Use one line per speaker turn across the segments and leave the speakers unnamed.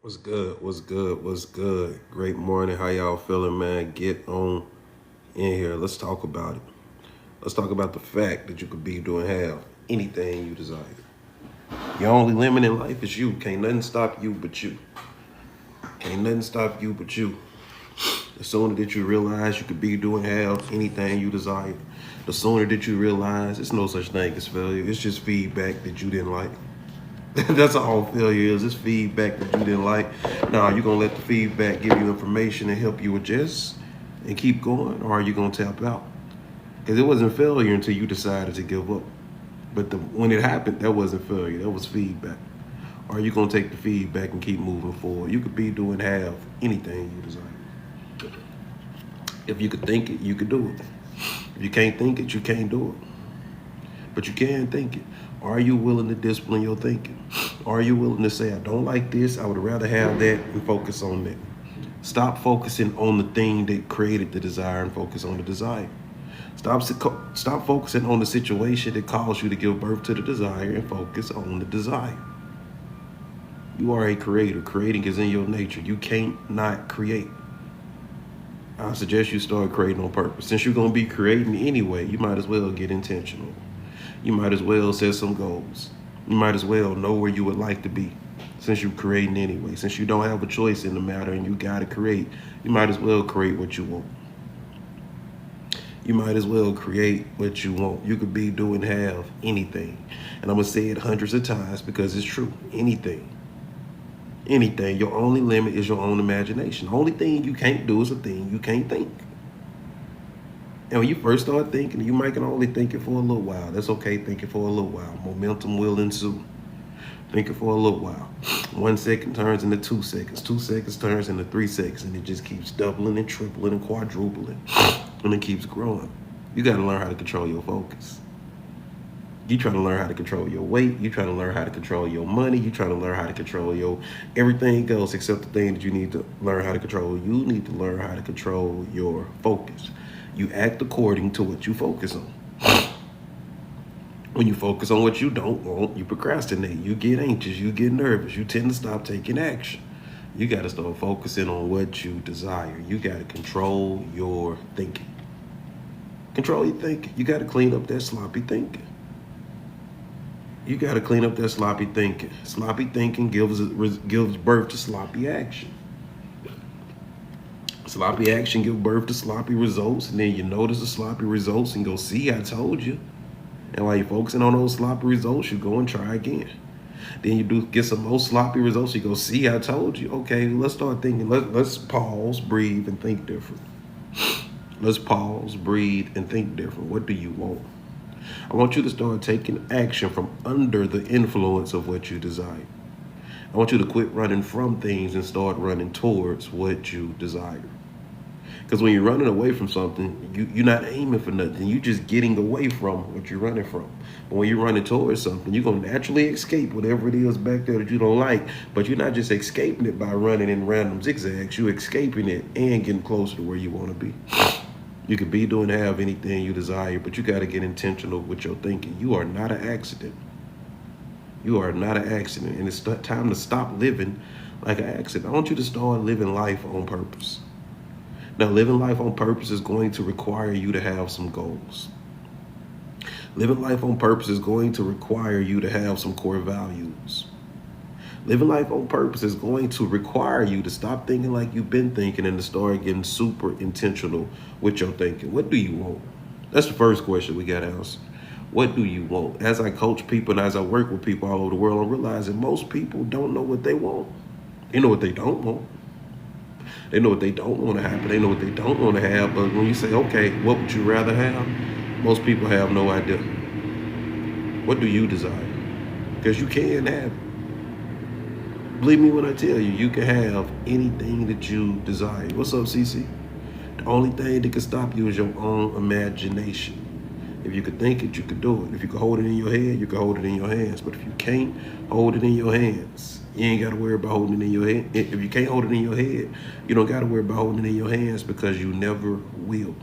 What's good? What's good? What's good? Great morning. How y'all feeling, man? Get on in here. Let's talk about it. Let's talk about the fact that you could be doing have anything you desire. Your only limit in life is you. Can't nothing stop you but you. Can't nothing stop you but you. The sooner that you realize you could be doing have anything you desire, the sooner that you realize it's no such thing as failure. It's just feedback that you didn't like. That's all failure is. It's feedback that you didn't like. Now, are you gonna let the feedback give you information and help you adjust and keep going, or are you gonna tap out? Because it wasn't failure until you decided to give up. But when it happened, that wasn't failure. That was feedback. Or are you gonna take the feedback and keep moving forward? You could be doing half anything you desire. If you could think it, you could do it. If you can't think it, you can't do it. But you can think it. Are you willing to discipline your thinking? Are you willing to say, I don't like this, I would rather have that, and focus on that? Stop focusing on the thing that created the desire and focus on the desire. Stop focusing on the situation that caused you to give birth to the desire and focus on the desire. You are a creator. Creating is in your nature. You can't not create. I suggest you start creating on purpose. Since you're going to be creating anyway, you might as well get intentional. You might as well set some goals. You might as well know where you would like to be since you're creating anyway. Since you don't have a choice in the matter and you got to create, you might as well create what you want. You might as well create what you want. You could be doing have anything. And I'm going to say it hundreds of times because it's true. Anything. Anything. Your only limit is your own imagination. The only thing you can't do is a thing you can't think. And when you first start thinking, you might can only think it for a little while. That's okay, think it for a little while. Momentum will ensue. Think it for a little while. 1 second turns into 2 seconds. 2 seconds turns into 3 seconds. And it just keeps doubling and tripling and quadrupling. And it keeps growing. You got to learn how to control your focus. You trying to learn how to control your weight. You trying to learn how to control your money. You trying to learn how to control your everything else except the thing that you need to learn how to control. You need to learn how to control your focus. You act according to what you focus on. When you focus on what you don't want, you procrastinate. You get anxious. You get nervous. You tend to stop taking action. You got to start focusing on what you desire. You got to control your thinking. Control your thinking. You got to clean up that sloppy thinking. You got to clean up that sloppy thinking. Sloppy thinking gives birth to sloppy action. Sloppy action give birth to sloppy results, and then you notice the sloppy results and go, see, I told you. And while you're focusing on those sloppy results, you go and try again. Then you do get some more sloppy results, you go, see, I told you. Okay, let's start thinking. Let's pause, breathe, and think different. Let's pause, breathe, and think different. What do you want? I want you to start taking action from under the influence of what you desire. I want you to quit running from things and start running towards what you desire. Because when you're running away from something, you're not aiming for nothing. You're just getting away from what you're running from. But when you're running towards something, you're going to naturally escape whatever it is back there that you don't like. But you're not just escaping it by running in random zigzags. You're escaping it and getting closer to where you want to be. You could be doing have anything you desire, but you got to get intentional with your thinking. You are not an accident. You are not an accident. And it's time to stop living like an accident. I want you to start living life on purpose. Now, living life on purpose is going to require you to have some goals. Living life on purpose is going to require you to have some core values. Living life on purpose is going to require you to stop thinking like you've been thinking and to start getting super intentional with your thinking. What do you want? That's the first question we got to answer. What do you want? As I coach people and as I work with people all over the world, I'm realizing most people don't know what they want. They know what they don't want. They know what they don't want to happen. They know what they don't want to have. But when you say, okay, what would you rather have? Most people have no idea. What do you desire? Because you can have it. Believe me when I tell you, you can have anything that you desire. What's up, CC? The only thing that can stop you is your own imagination. If you could think it, you could do it. If you could hold it in your head, you could hold it in your hands. But if you can't hold it in your hands, you ain't got to worry about holding it in your head. If you can't hold it in your head, you don't got to worry about holding it in your hands because you never will.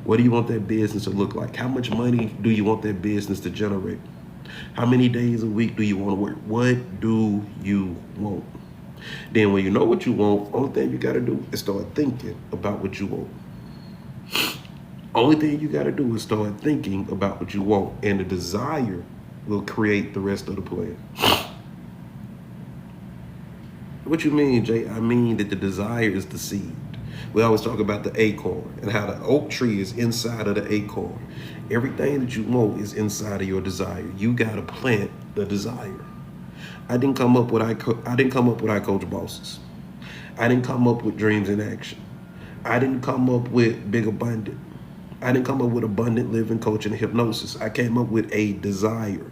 What do you want that business to look like? How much money do you want that business to generate? How many days a week do you want to work? What do you want? Then when you know what you want, only thing you got to do is start thinking about what you want. Only thing you got to do is start thinking about what you want, and the desire will create the rest of the plan. What you mean, Jay? I mean that the desire is the seed. We always talk about the acorn and how the oak tree is inside of the acorn. Everything that you want is inside of your desire. You got to plant the desire. I didn't come up with I didn't come up with I coach bosses. I didn't come up with dreams in action. I didn't come up with big abundant. I didn't come up with abundant living, coaching, and hypnosis. I came up with a desire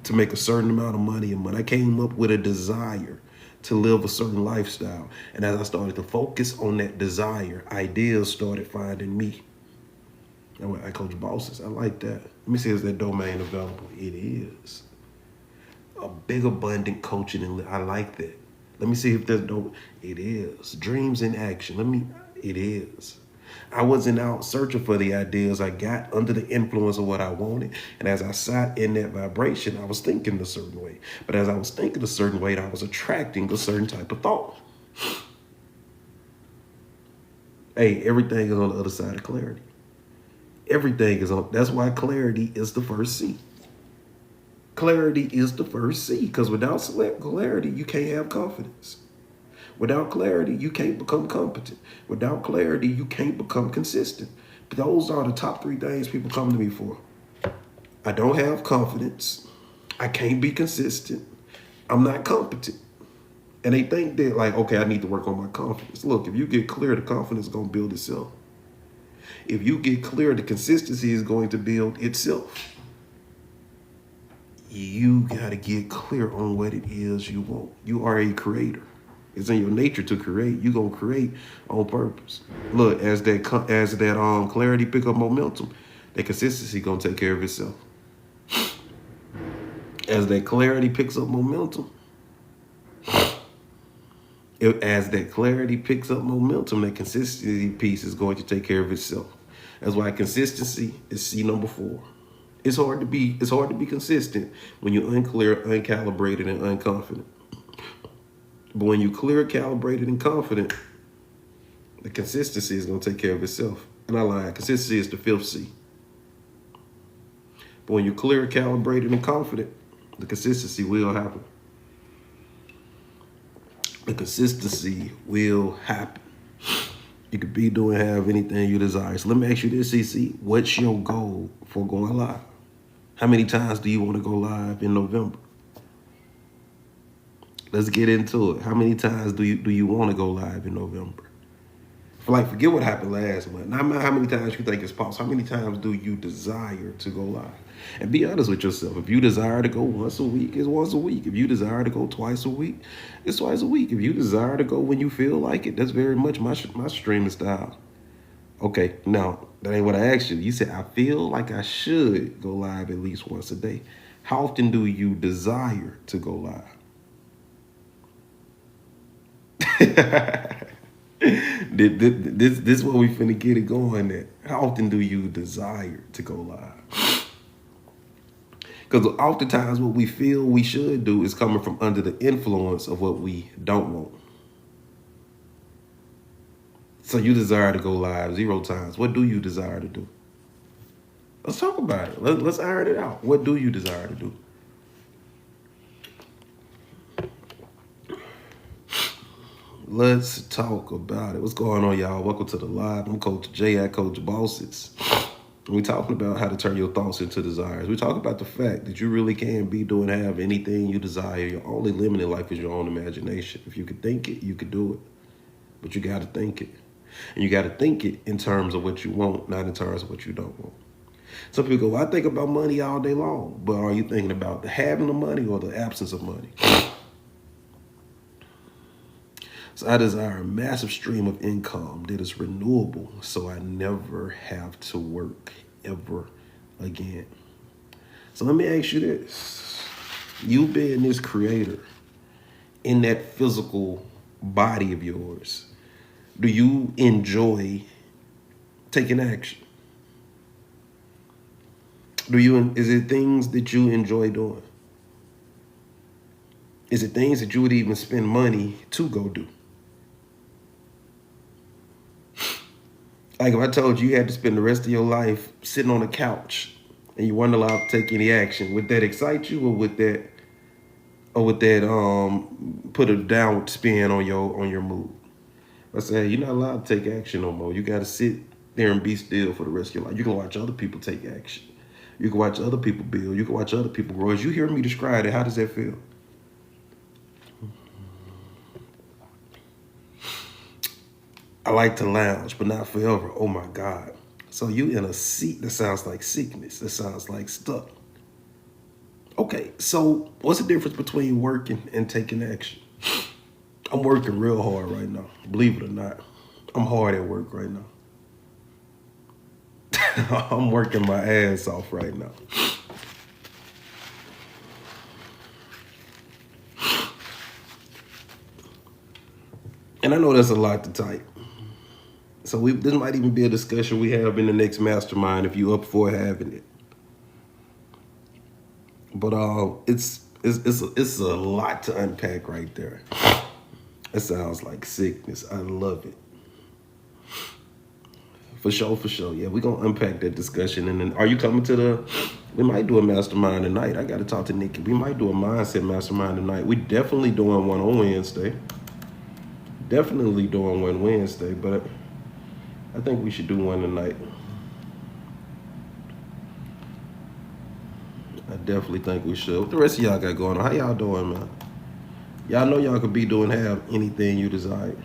to make a certain amount of money a month. I came up with a desire to live a certain lifestyle. And as I started to focus on that desire, ideas started finding me. And I coach bosses. I like that. Let me see, is that domain available? It is. A big abundant coaching, and I like that. Let me see if there's no. It is. Dreams in action. It is. I wasn't out searching for the ideas. I got under the influence of what I wanted. And as I sat in that vibration, I was thinking a certain way. But as I was thinking a certain way, I was attracting a certain type of thought. Hey, everything is on the other side of clarity. Everything is on. That's why clarity is the first C. Clarity is the first C, because without clarity, you can't have confidence. Without clarity, you can't become competent. Without clarity, you can't become consistent. Those are the top three things people come to me for. I don't have confidence. I can't be consistent. I'm not competent. And they think that, like, okay, I need to work on my confidence. Look, if you get clear, the confidence is going to build itself. If you get clear, the consistency is going to build itself. You got to get clear on what it is you want. You are a creator. It's in your nature to create. You're going to create on purpose. Look, as that clarity pick up momentum, that consistency going to take care of itself. As that clarity picks up momentum, that consistency piece is going to take care of itself. That's why consistency is C number 4. It's hard to be consistent when you're unclear, uncalibrated, and unconfident. But when you're clear, calibrated, and confident, the consistency is going to take care of itself. And I lied. Consistency is the 5th C. But when you're clear, calibrated, and confident, the consistency will happen. The consistency will happen. You could be doing, have anything you desire. So let me ask you this, CC. What's your goal for going live? How many times do you want to go live in November? Let's get into it. How many times do you want to go live in November? Forget what happened last month. Not how many times you think it's possible. How many times do you desire to go live? And be honest with yourself. If you desire to go once a week, it's once a week. If you desire to go twice a week, it's twice a week. If you desire to go when you feel like it, that's very much my streaming style. Okay, now, that ain't what I asked you. You said, I feel like I should go live at least once a day. How often do you desire to go live? This is what we finna get it going at. How often do you desire to go live? Because oftentimes what we feel we should do is coming from under the influence of what we don't want. So you desire to go live 0 times. What do you desire to do? Let's talk about it. Let's iron it out. What do you desire to do? Let's talk about it. What's going on, y'all? Welcome to the live. I'm Coach Jay. I coach bosses. We're talking about how to turn your thoughts into desires. We talk about the fact that you really can be, do, and have anything you desire. Your only limit in life is your own imagination. If you could think it, you could do it. But you got to think it. And you got to think it in terms of what you want, not in terms of what you don't want. Some people go, well, I think about money all day long. But are you thinking about the having of money or the absence of money? So I desire a massive stream of income that is renewable so I never have to work ever again. So let me ask you this. You being this creator in that physical body of yours, do you enjoy taking action? Is it things that you enjoy doing? Is it things that you would even spend money to go do? Like if I told you you had to spend the rest of your life sitting on a couch and you weren't allowed to take any action, would that excite you, or would that put a downward spin on your mood? I say you're not allowed to take action no more. You got to sit there and be still for the rest of your life. You can watch other people take action. You can watch other people build. You can watch other people grow. As you hear me describe it, how does that feel? I like to lounge, but not forever. Oh my God. So you in a seat that sounds like sickness. That sounds like stuck. Okay, so what's the difference between working and taking action? I'm working real hard right now. Believe it or not, I'm hard at work right now. I'm working my ass off right now. And I know that's a lot to type. So this might even be a discussion we have in the next mastermind if you up for having it. But it's a lot to unpack right there. It sounds like sickness. I love it. For sure. Yeah, we're going to unpack that discussion. And then are you coming to we might do a mastermind tonight. I got to talk to Nikki. We might do a mindset mastermind tonight. We definitely doing one on Wednesday. Definitely doing one Wednesday, but I think we should do one tonight. I definitely think we should. What the rest of y'all got going on? How y'all doing, man? Y'all know y'all could be doing have anything you desire.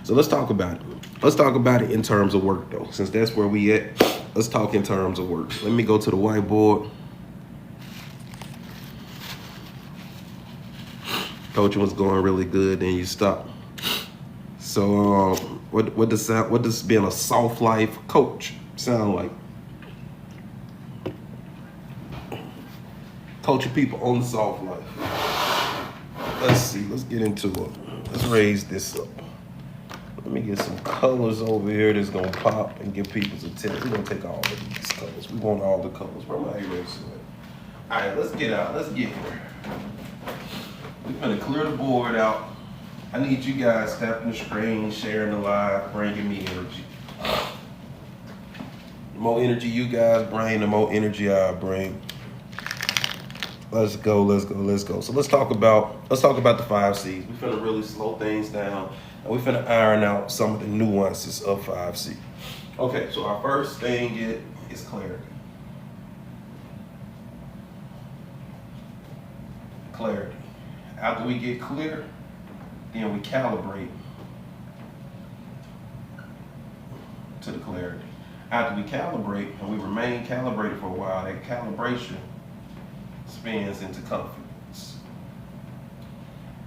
So let's talk about it. Let's talk about it in terms of work, though. Since that's where we at, let's talk in terms of work. Let me go to the whiteboard. Coaching was going really good, then you stop. So what does being a soft life coach sound like? Coaching people on the soft life. Let's see. Let's get into it. Let's raise this up. Let me get some colors over here that's gonna pop and get people's attention. We're gonna take all of these colors. We want all the colors. Where my eraser at? All right, let's get out. Let's get here. We're gonna clear the board out. I need you guys tapping the screen, sharing the live, bringing me energy. The more energy you guys bring, the more energy I bring. Let's go. So let's talk about the 5 C's. We're finna really slow things down, and we're finna iron out some of the nuances of 5C. Okay, so our first thing is clarity. Clarity. After we get clear, then we calibrate to the clarity. After we calibrate and we remain calibrated for a while, that calibration spins into confidence.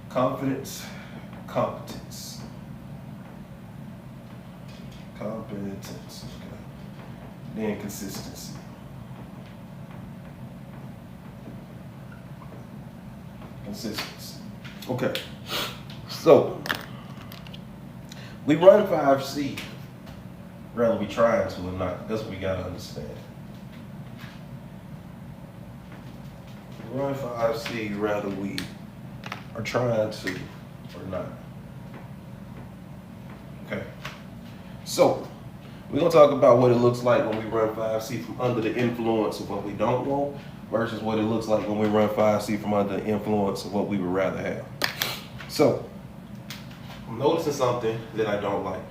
Confidence, competence. Competence, okay. Then consistency. Consistency. Okay. So, we run 5C, whether we trying to or not. That's what we got to understand. We run 5C, whether we are trying to or not. Okay. So, we're going to talk about what it looks like when we run 5C from under the influence of what we don't want versus what it looks like when we run 5C from under the influence of what we would rather have. So, I'm noticing something that I don't like.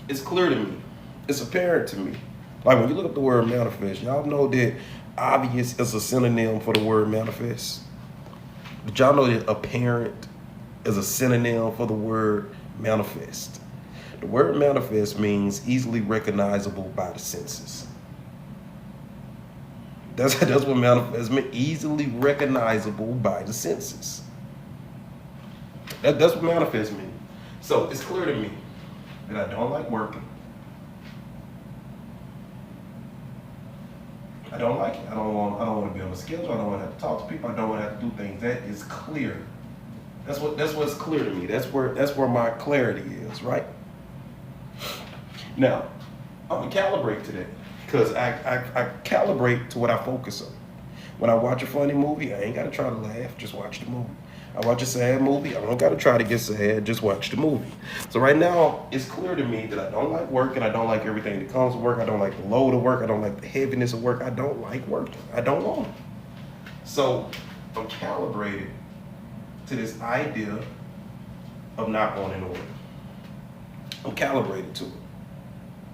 It's clear to me. It's apparent to me. Like when you look up the word manifest, y'all know that obvious is a synonym for the word manifest. But y'all know that apparent is a synonym for the word manifest. The word manifest means easily recognizable by the senses. That's what manifest means, easily recognizable by the senses. That's what manifest means. So it's clear to me that I don't like working. I don't like it. I don't want to be on a schedule. I don't want to have to talk to people. I don't want to have to do things. That is clear. That's what's clear to me. That's where my clarity is, right? Now, I'm gonna calibrate to that because I calibrate to what I focus on. When I watch a funny movie, I ain't gotta try to laugh, just watch the movie. I watch a sad movie, I don't gotta try to get sad, just watch the movie. So right now, it's clear to me that I don't like work and I don't like everything that comes with work. I don't like the load of work, I don't like the heaviness of work. I don't like working, I don't want it. So I'm calibrated to this idea of not wanting to work. I'm calibrated to it.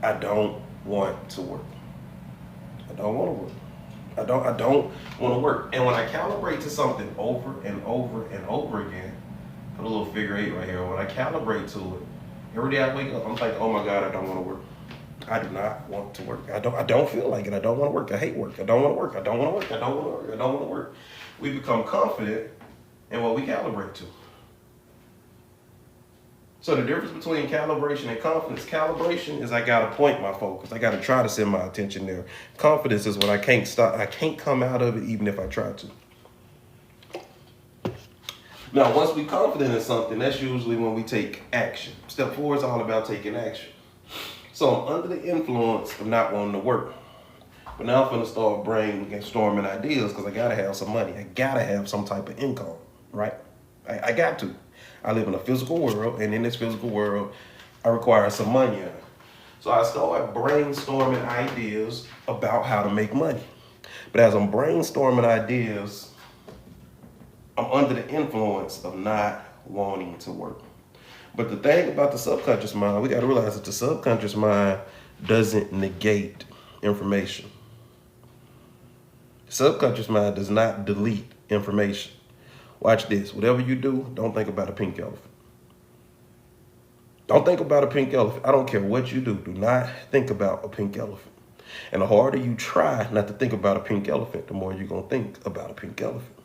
I don't want to work. I don't want to work. I don't want to work. And when I calibrate to something over and over and over again, put a little figure 8 right here. When I calibrate to it, every day I wake up, I'm like, oh my God, I don't want to work. I do not want to work. I don't feel like it. I don't want to work. I hate work. I don't want to work. I don't want to work. I don't want to work. I don't want to work. We become confident in what we calibrate to. So the difference between calibration and confidence, calibration is I gotta point my focus. I gotta try to send my attention there. Confidence is when I can't stop. I can't come out of it even if I try to. Now, once we're confident in something, that's usually when we take action. Step 4 is all about taking action. So I'm under the influence of not wanting to work. But now I'm gonna start brainstorming ideas because I gotta have some money. I gotta have some type of income, right? I got to. I live in a physical world, and in this physical world, I require some money. So I start brainstorming ideas about how to make money. But as I'm brainstorming ideas, I'm under the influence of not wanting to work. But the thing about the subconscious mind, we got to realize that the subconscious mind doesn't negate information. The subconscious mind does not delete information. Watch this. Whatever you do, don't think about a pink elephant. Don't think about a pink elephant. I don't care what you do. Do not think about a pink elephant. And the harder you try not to think about a pink elephant, the more you're going to think about a pink elephant.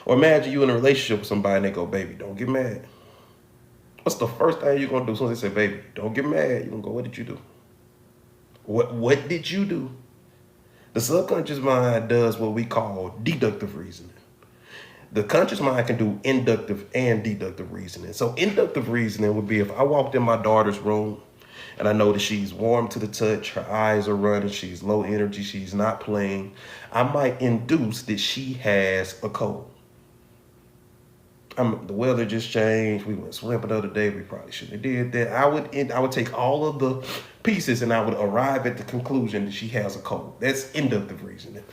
Or imagine you in a relationship with somebody and they go, baby, don't get mad. What's the first thing you're going to do? As soon as they say, baby, don't get mad, you're going to go, what did you do? What did you do? The subconscious mind does what we call deductive reasoning. The conscious mind can do inductive and deductive reasoning. So inductive reasoning would be if I walked in my daughter's room and I know that she's warm to the touch, her eyes are running, she's low energy, she's not playing, I might induce that she has a cold. The weather just changed. We went swimming the other day. We probably shouldn't have did that. I would take all of the pieces and I would arrive at the conclusion that she has a cold. That's inductive reasoning.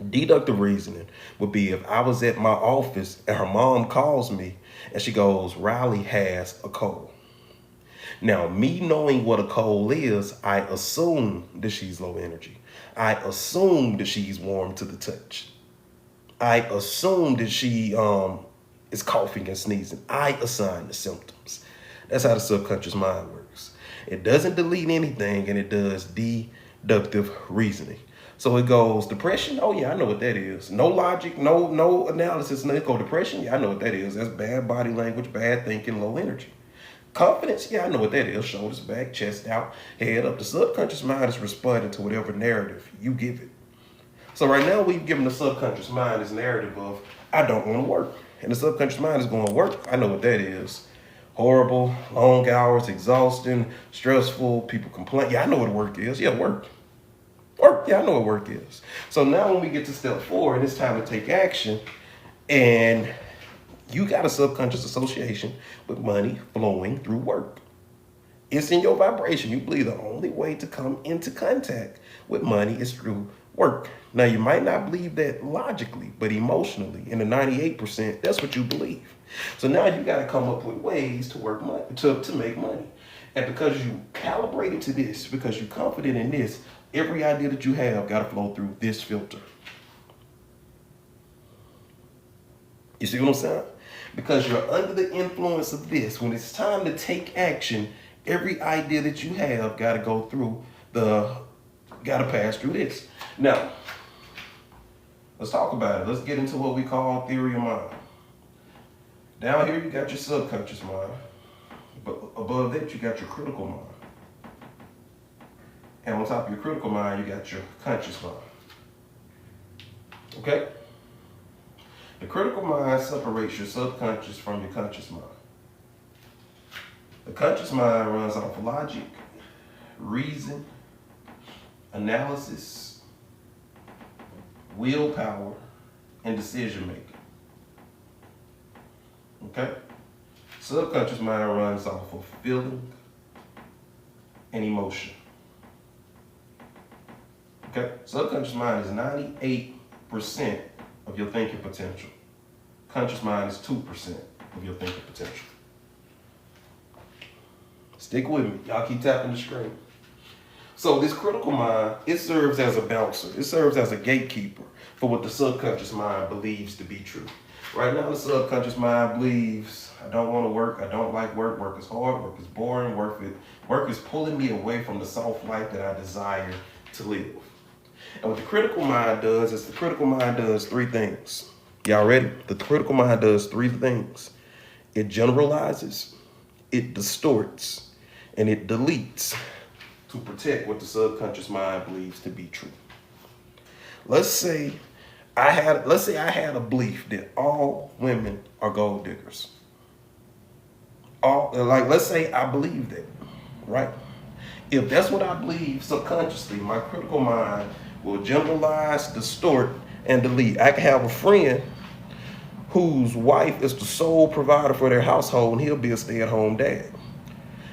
Deductive reasoning would be if I was at my office and her mom calls me and she goes, Riley has a cold. Now, me knowing what a cold is, I assume that she's low energy. I assume that she's warm to the touch. I assume that she is coughing and sneezing. I assign the symptoms. That's how the subconscious mind works. It doesn't delete anything, and it does deductive reasoning. So it goes, depression? Oh yeah, I know what that is. No logic, no analysis. No, it goes, depression? Yeah, I know what that is. That's bad body language, bad thinking, low energy. Confidence? Yeah, I know what that is. Shoulders back, chest out, head up. The subconscious mind is responding to whatever narrative you give it. So right now we've given the subconscious mind this narrative of, I don't want to work. And the subconscious mind is going, work? I know what that is. Horrible, long hours, exhausting, stressful, people complain. Yeah, I know what work is. Yeah, work. Work, yeah, I know what work is. So now when we get to step 4, and it's time to take action, and you got a subconscious association with money flowing through work. It's in your vibration. You believe the only way to come into contact with money is through work. Now, you might not believe that logically, but emotionally, in the 98%, that's what you believe. So now you got to come up with ways to work money, to make money. And because you calibrated to this, because you're confident in this, every idea that you have got to flow through this filter. You see what I'm saying? Because you're under the influence of this. When it's time to take action, every idea that you have got to go through got to pass through this. Now, let's talk about it. Let's get into what we call theory of mind. Down here, you got your subconscious mind. But above that, you got your critical mind. And on top of your critical mind, you got your conscious mind. Okay? The critical mind separates your subconscious from your conscious mind. The conscious mind runs off logic, reason, analysis, willpower, and decision making. Okay? Subconscious mind runs off of feeling and emotion. Okay? Subconscious mind is 98% of your thinking potential. Conscious mind is 2% of your thinking potential. Stick with me. Y'all keep tapping the screen. So this critical mind, it serves as a bouncer. It serves as a gatekeeper for what the subconscious mind believes to be true. Right now, the subconscious mind believes, I don't want to work. I don't like work. Work is hard. Work is boring. Work is pulling me away from the soft life that I desire to live. And what the critical mind does is the critical mind does three things. Y'all ready? The critical mind does three things. It generalizes, it distorts, and it deletes to protect what the subconscious mind believes to be true. Let's say I had a belief that all women are gold diggers. Let's say I believe that, right? If that's what I believe subconsciously, my critical mind will generalize, distort, and delete. I can have a friend whose wife is the sole provider for their household, and he'll be a stay-at-home dad.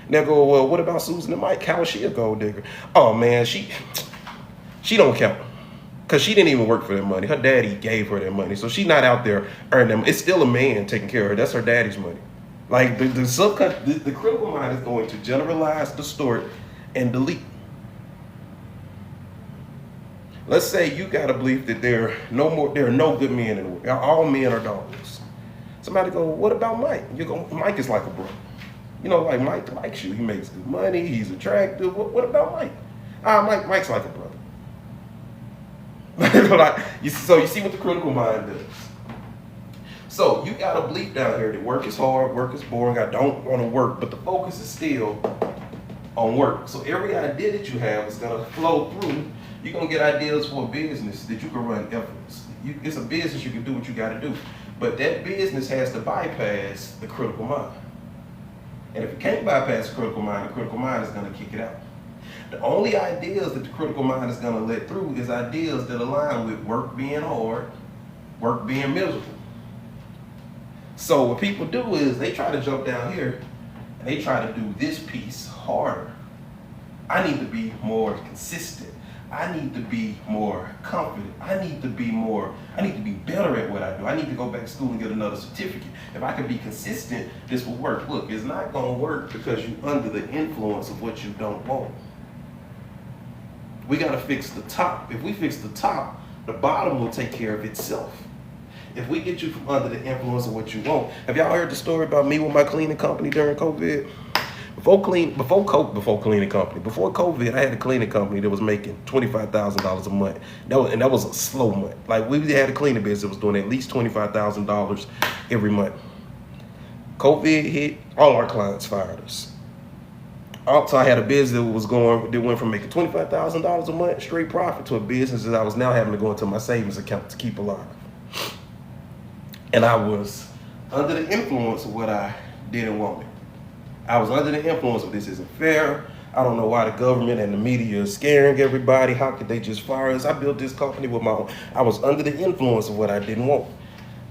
And they'll go, well, what about Susan and Mike? How is she a gold digger? Oh man, she don't count. Because she didn't even work for their money. Her daddy gave her their money. So she's not out there earning them. It's still a man taking care of her. That's her daddy's money. Like the critical mind is going to generalize, distort, and delete. Let's say you got a belief that there are no good men in the world. All men are dogs. Somebody go, what about Mike? You go, Mike is like a brother. You know, like Mike likes you. He makes good money. He's attractive. What about Mike? Mike's like a brother. So you see what the critical mind does. So you got a belief down here that work is hard, work is boring. I don't want to work, but the focus is still on work. So every idea that you have is gonna flow through. You're gonna get ideas for a business that you can run effortlessly. It's a business, you can do what you gotta do. But that business has to bypass the critical mind. And if it can't bypass the critical mind is gonna kick it out. The only ideas that the critical mind is gonna let through is ideas that align with work being hard, work being miserable. So what people do is they try to jump down here and they try to do this piece harder. I need to be more consistent. I need to be more confident. I need to be better at what I do. I need to go back to school and get another certificate. If I can be consistent, this will work. Look, it's not gonna work because you're under the influence of what you don't want. We gotta fix the top. If we fix the top, the bottom will take care of itself. If we get you from under the influence of what you want. Have y'all heard the story about me with my cleaning company during COVID? Before COVID, I had a cleaning company that was making $25,000 a month. That was a slow month. Like we had a cleaning business that was doing at least $25,000 every month. COVID hit, all our clients fired us. Also, I had a business that went from making $25,000 a month straight profit to a business that I was now having to go into my savings account to keep alive. And I was under the influence of what I didn't want. I was under the influence of this isn't fair. I don't know why the government and the media is scaring everybody. How could they just fire us? I built this company with my own. I was under the influence of what I didn't want.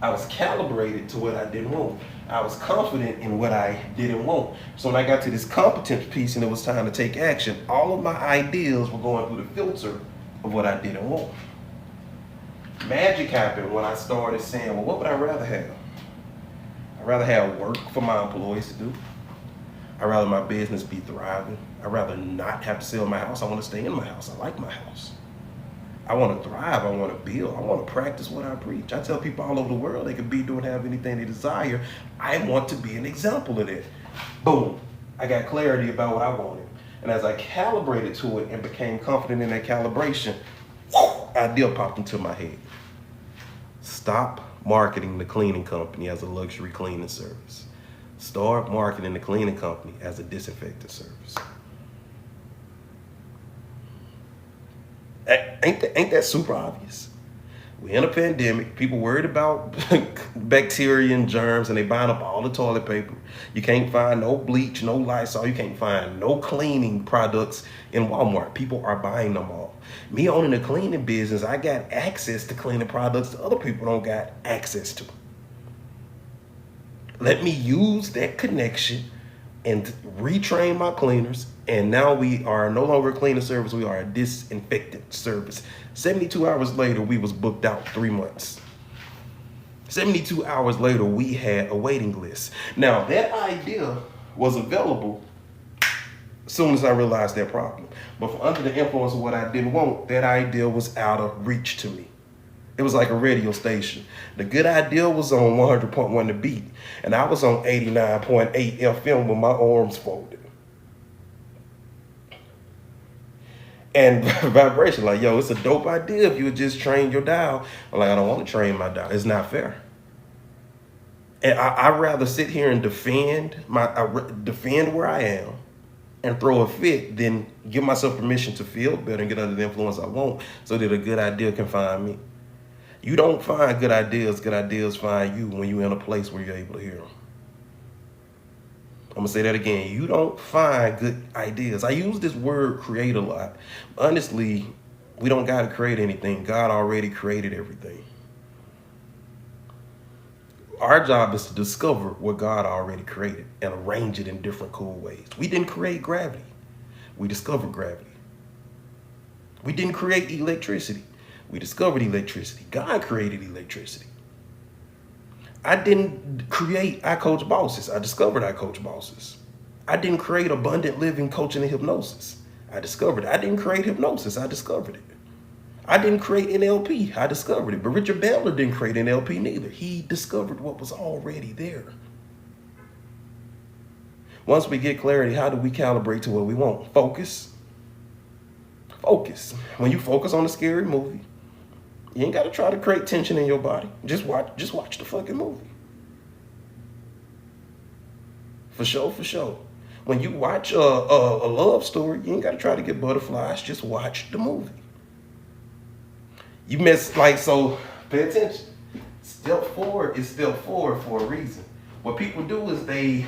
I was calibrated to what I didn't want. I was confident in what I didn't want. So when I got to this competence piece and it was time to take action, all of my ideas were going through the filter of what I didn't want. Magic happened when I started saying, well, what would I rather have? I'd rather have work for my employees to do. I'd rather my business be thriving. I'd rather not have to sell my house. I want to stay in my house. I like my house. I want to thrive. I want to build. I want to practice what I preach. I tell people all over the world they can be doing, have anything they desire. I want to be an example of that. Boom. I got clarity about what I wanted. And as I calibrated to it and became confident in that calibration, idea popped into my head. Stop marketing the cleaning company as a luxury cleaning service. Start marketing the cleaning company as a disinfectant service. Ain't that super obvious? We're in a pandemic. People worried about bacteria and germs, and they buying up all the toilet paper. You can't find no bleach, no Lysol. You can't find no cleaning products in Walmart. People are buying them all. Me owning a cleaning business, I got access to cleaning products that other people don't got access to. Let me use that connection and retrain my cleaners. And now we are no longer a cleaning service. We are a disinfectant service. 72 hours later, we was booked out 3 months. 72 hours later, we had a waiting list. Now, that idea was available as soon as I realized that problem. But for under the influence of what I didn't want, that idea was out of reach to me. It was like a radio station. The good idea was on 100.1 The Beat, and I was on 89.8 FM with my arms folded. And vibration, like, yo, it's a dope idea if you would just train your dial. I'm like, I don't want to train my dial. It's not fair. And I'd rather sit here and defend where I am and throw a fit than give myself permission to feel better and get under the influence I want so that a good idea can find me. You don't find good ideas find you when you're in a place where you're able to hear them. I'm gonna say that again. You don't find good ideas. I use this word create a lot. Honestly, we don't gotta create anything. God already created everything. Our job is to discover what God already created and arrange it in different cool ways. We didn't create gravity. We discovered gravity. We didn't create electricity. We discovered electricity. God created electricity. I didn't create I Coach Bosses. I discovered I Coach Bosses. I didn't create abundant living, coaching, and hypnosis. I discovered it. I didn't create hypnosis. I discovered it. I didn't create NLP. I discovered it. But Richard Bandler didn't create NLP neither. He discovered what was already there. Once we get clarity, how do we calibrate to what we want? Focus. Focus. When you focus on a scary movie, you ain't got to try to create tension in your body. Just watch the fucking movie. For sure, for sure. When you watch a love story, you ain't got to try to get butterflies. Just watch the movie. You miss, so pay attention. Step forward is step forward for a reason. What people do is they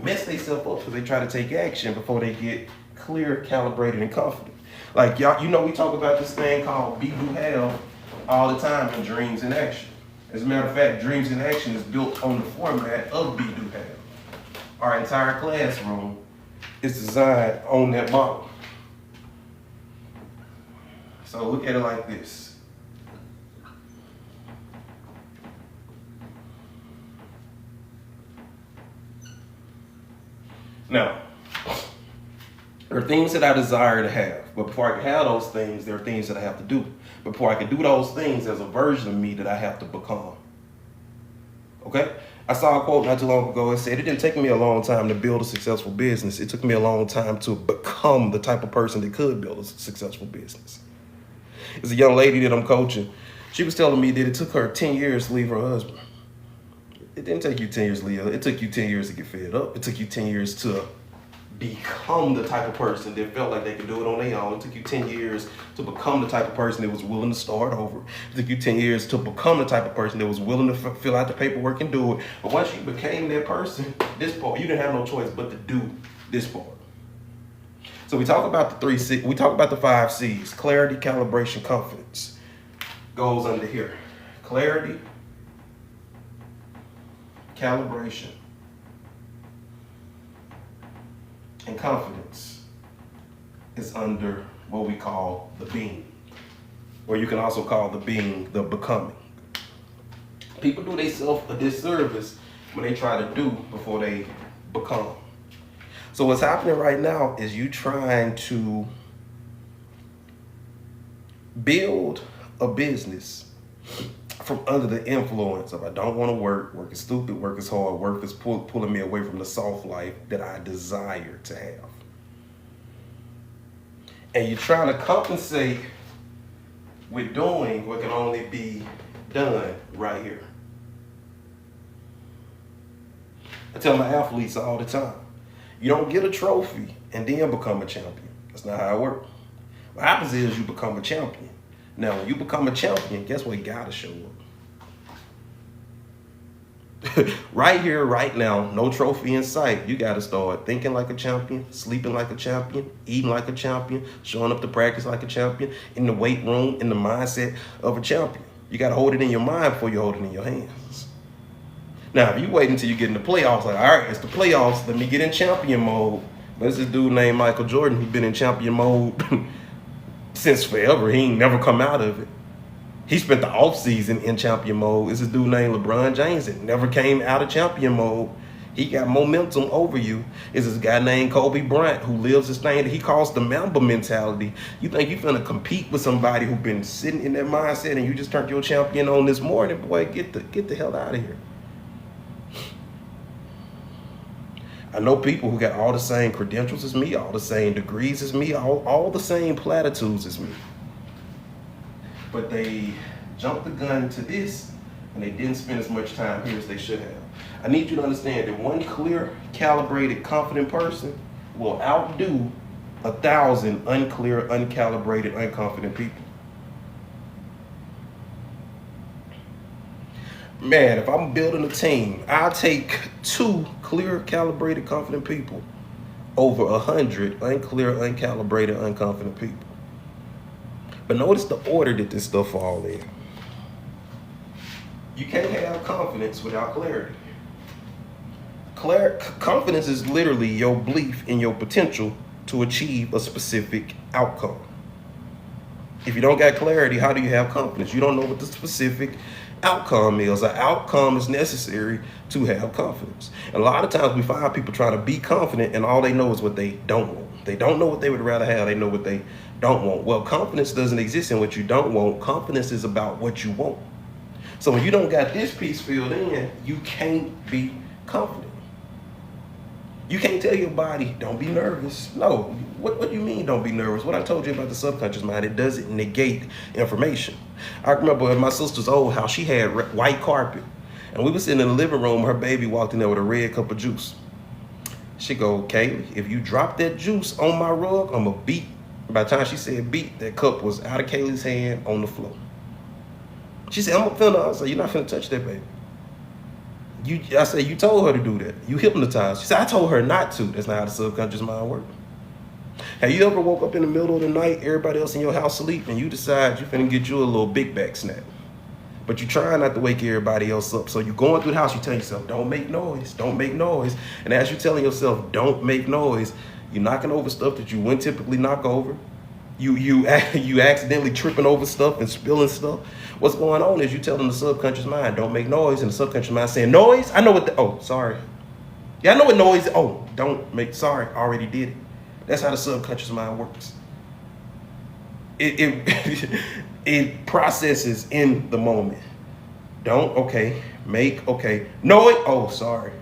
mess themselves up because they try to take action before they get clear, calibrated, and confident. Like, y'all, we talk about this thing called be, do, have all the time in Dreams in Action. As a matter of fact, Dreams in Action is built on the format of be, do, have. Our entire classroom is designed on that model. So look at it like this. Now, there are things that I desire to have, but before I can have those things, there are things that I have to do. Before I can do those things, there's a version of me that I have to become. Okay? I saw a quote not too long ago. It said, it didn't take me a long time to build a successful business. It took me a long time to become the type of person that could build a successful business. There's a young lady that I'm coaching. She was telling me that it took her 10 years to leave her husband. It didn't take you 10 years to leave. It took you 10 years to get fed up. It took you 10 years to become the type of person that felt like they could do it on their own. It took you 10 years to become the type of person that was willing to start over. It took you 10 years to become the type of person that was willing to fill out the paperwork and do it. But once you became that person, this part, you didn't have no choice but to do this part. So we talk about the 5 C's: clarity, calibration, confidence. Goes under here. Clarity, calibration, and confidence is under what we call the being, or you can also call the being the becoming. People do themselves a disservice when they try to do before they become. So what's happening right now is you trying to build a business from under the influence of I don't want to work is stupid, work is hard, work is pulling me away from the soft life that I desire to have. And you're trying to compensate with doing what can only be done right here. I tell my athletes all the time, you don't get a trophy and then become a champion. That's not how it works. What happens is you become a champion. Now, when you become a champion, guess what? You gotta show up. Right here, right now, no trophy in sight. You gotta start thinking like a champion, sleeping like a champion, eating like a champion, showing up to practice like a champion, in the weight room, in the mindset of a champion. You gotta hold it in your mind before you hold it in your hands. Now, if you wait until you get in the playoffs, like, all right, it's the playoffs, let me get in champion mode. There's this dude named Michael Jordan, he's been in champion mode since forever. He ain't never come out of it. He spent the offseason in champion mode. There's this dude named LeBron James that never came out of champion mode. He got momentum over you. There's this guy named Kobe Bryant who lives this thing that he calls the Mamba mentality. You think you're finna compete with somebody who's been sitting in that mindset and you just turned your champion on this morning? Boy, get the hell out of here. I know people who got all the same credentials as me, all the same degrees as me, all the same platitudes as me. But they jumped the gun to this and they didn't spend as much time here as they should have. I need you to understand that one clear, calibrated, confident person will outdo 1,000 unclear, uncalibrated, unconfident people. Man, if I'm building a team, I'll take 2 clear, calibrated, confident people over 100 unclear, uncalibrated, unconfident people. But notice the order that this stuff falls in. You can't have confidence without clarity. Confidence is literally your belief in your potential to achieve a specific outcome. If you don't got clarity, how do you have confidence? You don't know what the specific outcome is. An outcome is necessary to have confidence. And a lot of times we find people trying to be confident and all they know is what they don't want. They don't know what they would rather have. They know what they don't want. Well, confidence doesn't exist in what you don't want. Confidence is about what you want. So when you don't got this piece filled in, you can't be confident. You can't tell your body, don't be nervous. No, what do you mean don't be nervous? What I told you about the subconscious mind, it doesn't negate information. I remember in my sister's old house, she had white carpet. And we were sitting in the living room, her baby walked in there with a red cup of juice. She go, Kaylee, if you drop that juice on my rug, I'm gonna beat. By the time she said beat, that cup was out of Kaylee's hand on the floor. She said, I'm finna. I said, you're not finna touch that, baby. I said, you told her to do that. You hypnotized. She said, I told her not to. That's not how the subconscious mind works. Have you ever woke up in the middle of the night, everybody else in your house asleep, and you decide you're finna get you a little big back snack? But you try not to wake everybody else up. So you're going through the house, you tell yourself, don't make noise, don't make noise. And as you're telling yourself, don't make noise, you're knocking over stuff that you wouldn't typically knock over. You accidentally tripping over stuff and spilling stuff. What's going on is you telling the subconscious mind, don't make noise, and the subconscious mind saying, noise? I know what oh, sorry. Yeah, I know what noise, oh, don't make, sorry, I already did it. That's how the subconscious mind works. It processes in the moment. Don't, okay, make, okay, noise, oh, sorry.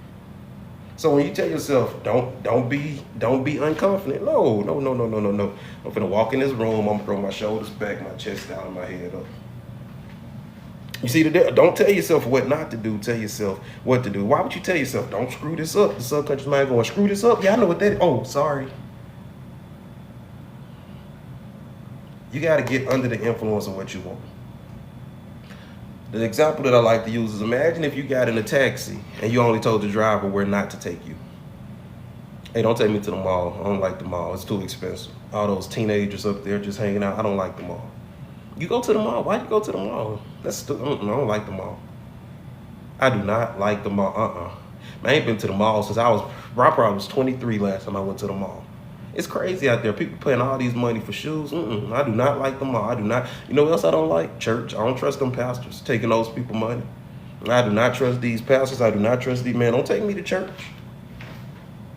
So when you tell yourself, don't be unconfident. No. I'm gonna walk in this room, I'm gonna throw my shoulders back, my chest down, and my head up. You see, don't tell yourself what not to do, tell yourself what to do. Why would you tell yourself, don't screw this up? The subconscious mind going, screw this up? Yeah, I know what that is. Oh, sorry. You gotta get under the influence of what you want. The example that I like to use is imagine if you got in a taxi and you only told the driver where not to take you. Hey, don't take me to the mall. I don't like the mall. It's too expensive. All those teenagers up there just hanging out. I don't like the mall. You go to the mall. Why you go to the mall? I don't like the mall. I do not like the mall. Man, I ain't been to the mall since I probably was 23 last time I went to the mall. It's crazy out there. People paying all these money for shoes. I do not like the mall. I do not. You know what else I don't like? Church. I don't trust them pastors taking those people money. I do not trust these pastors. I do not trust these men. Don't take me to church.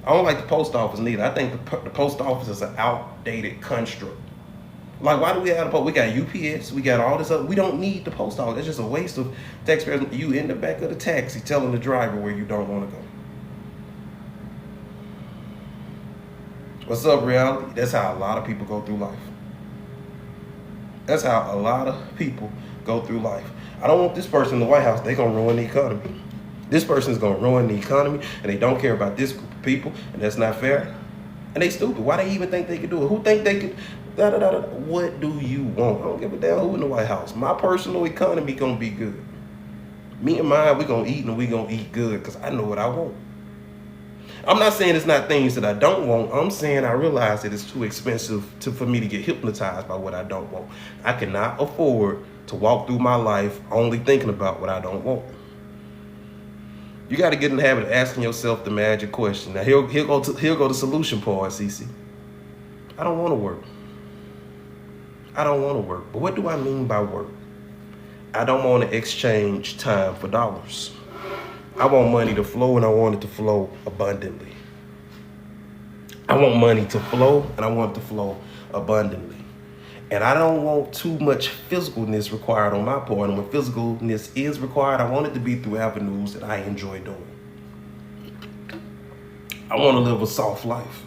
I don't like the post office neither. I think the post office is an outdated construct. Like, why do we have the post? We got UPS. We got all this other. We don't need the post office. It's just a waste of taxpayers. You in the back of the taxi telling the driver where you don't want to go. What's up, reality? That's how a lot of people go through life. That's how a lot of people go through life. I don't want this person in the White House. They're going to ruin the economy. This person's going to ruin the economy, and they don't care about this group of people, and that's not fair. And they stupid. Why they even think they could do it? Who think they could? Da, da, da, da. What do you want? I don't give a damn who in the White House. My personal economy gonna be good. Me and mine, we gonna eat and we gonna eat good because I know what I want. I'm not saying it's not things that I don't want. I'm saying I realize that it's too expensive for me to get hypnotized by what I don't want. I cannot afford to walk through my life only thinking about what I don't want. You got to get in the habit of asking yourself the magic question. Now he'll go to solution part, CC. I don't want to work. I don't want to work. But what do I mean by work? I don't want to exchange time for dollars. I want money to flow, and I want it to flow abundantly. I want money to flow, and I want it to flow abundantly. And I don't want too much physicalness required on my part. And when physicalness is required, I want it to be through avenues that I enjoy doing. I want to live a soft life.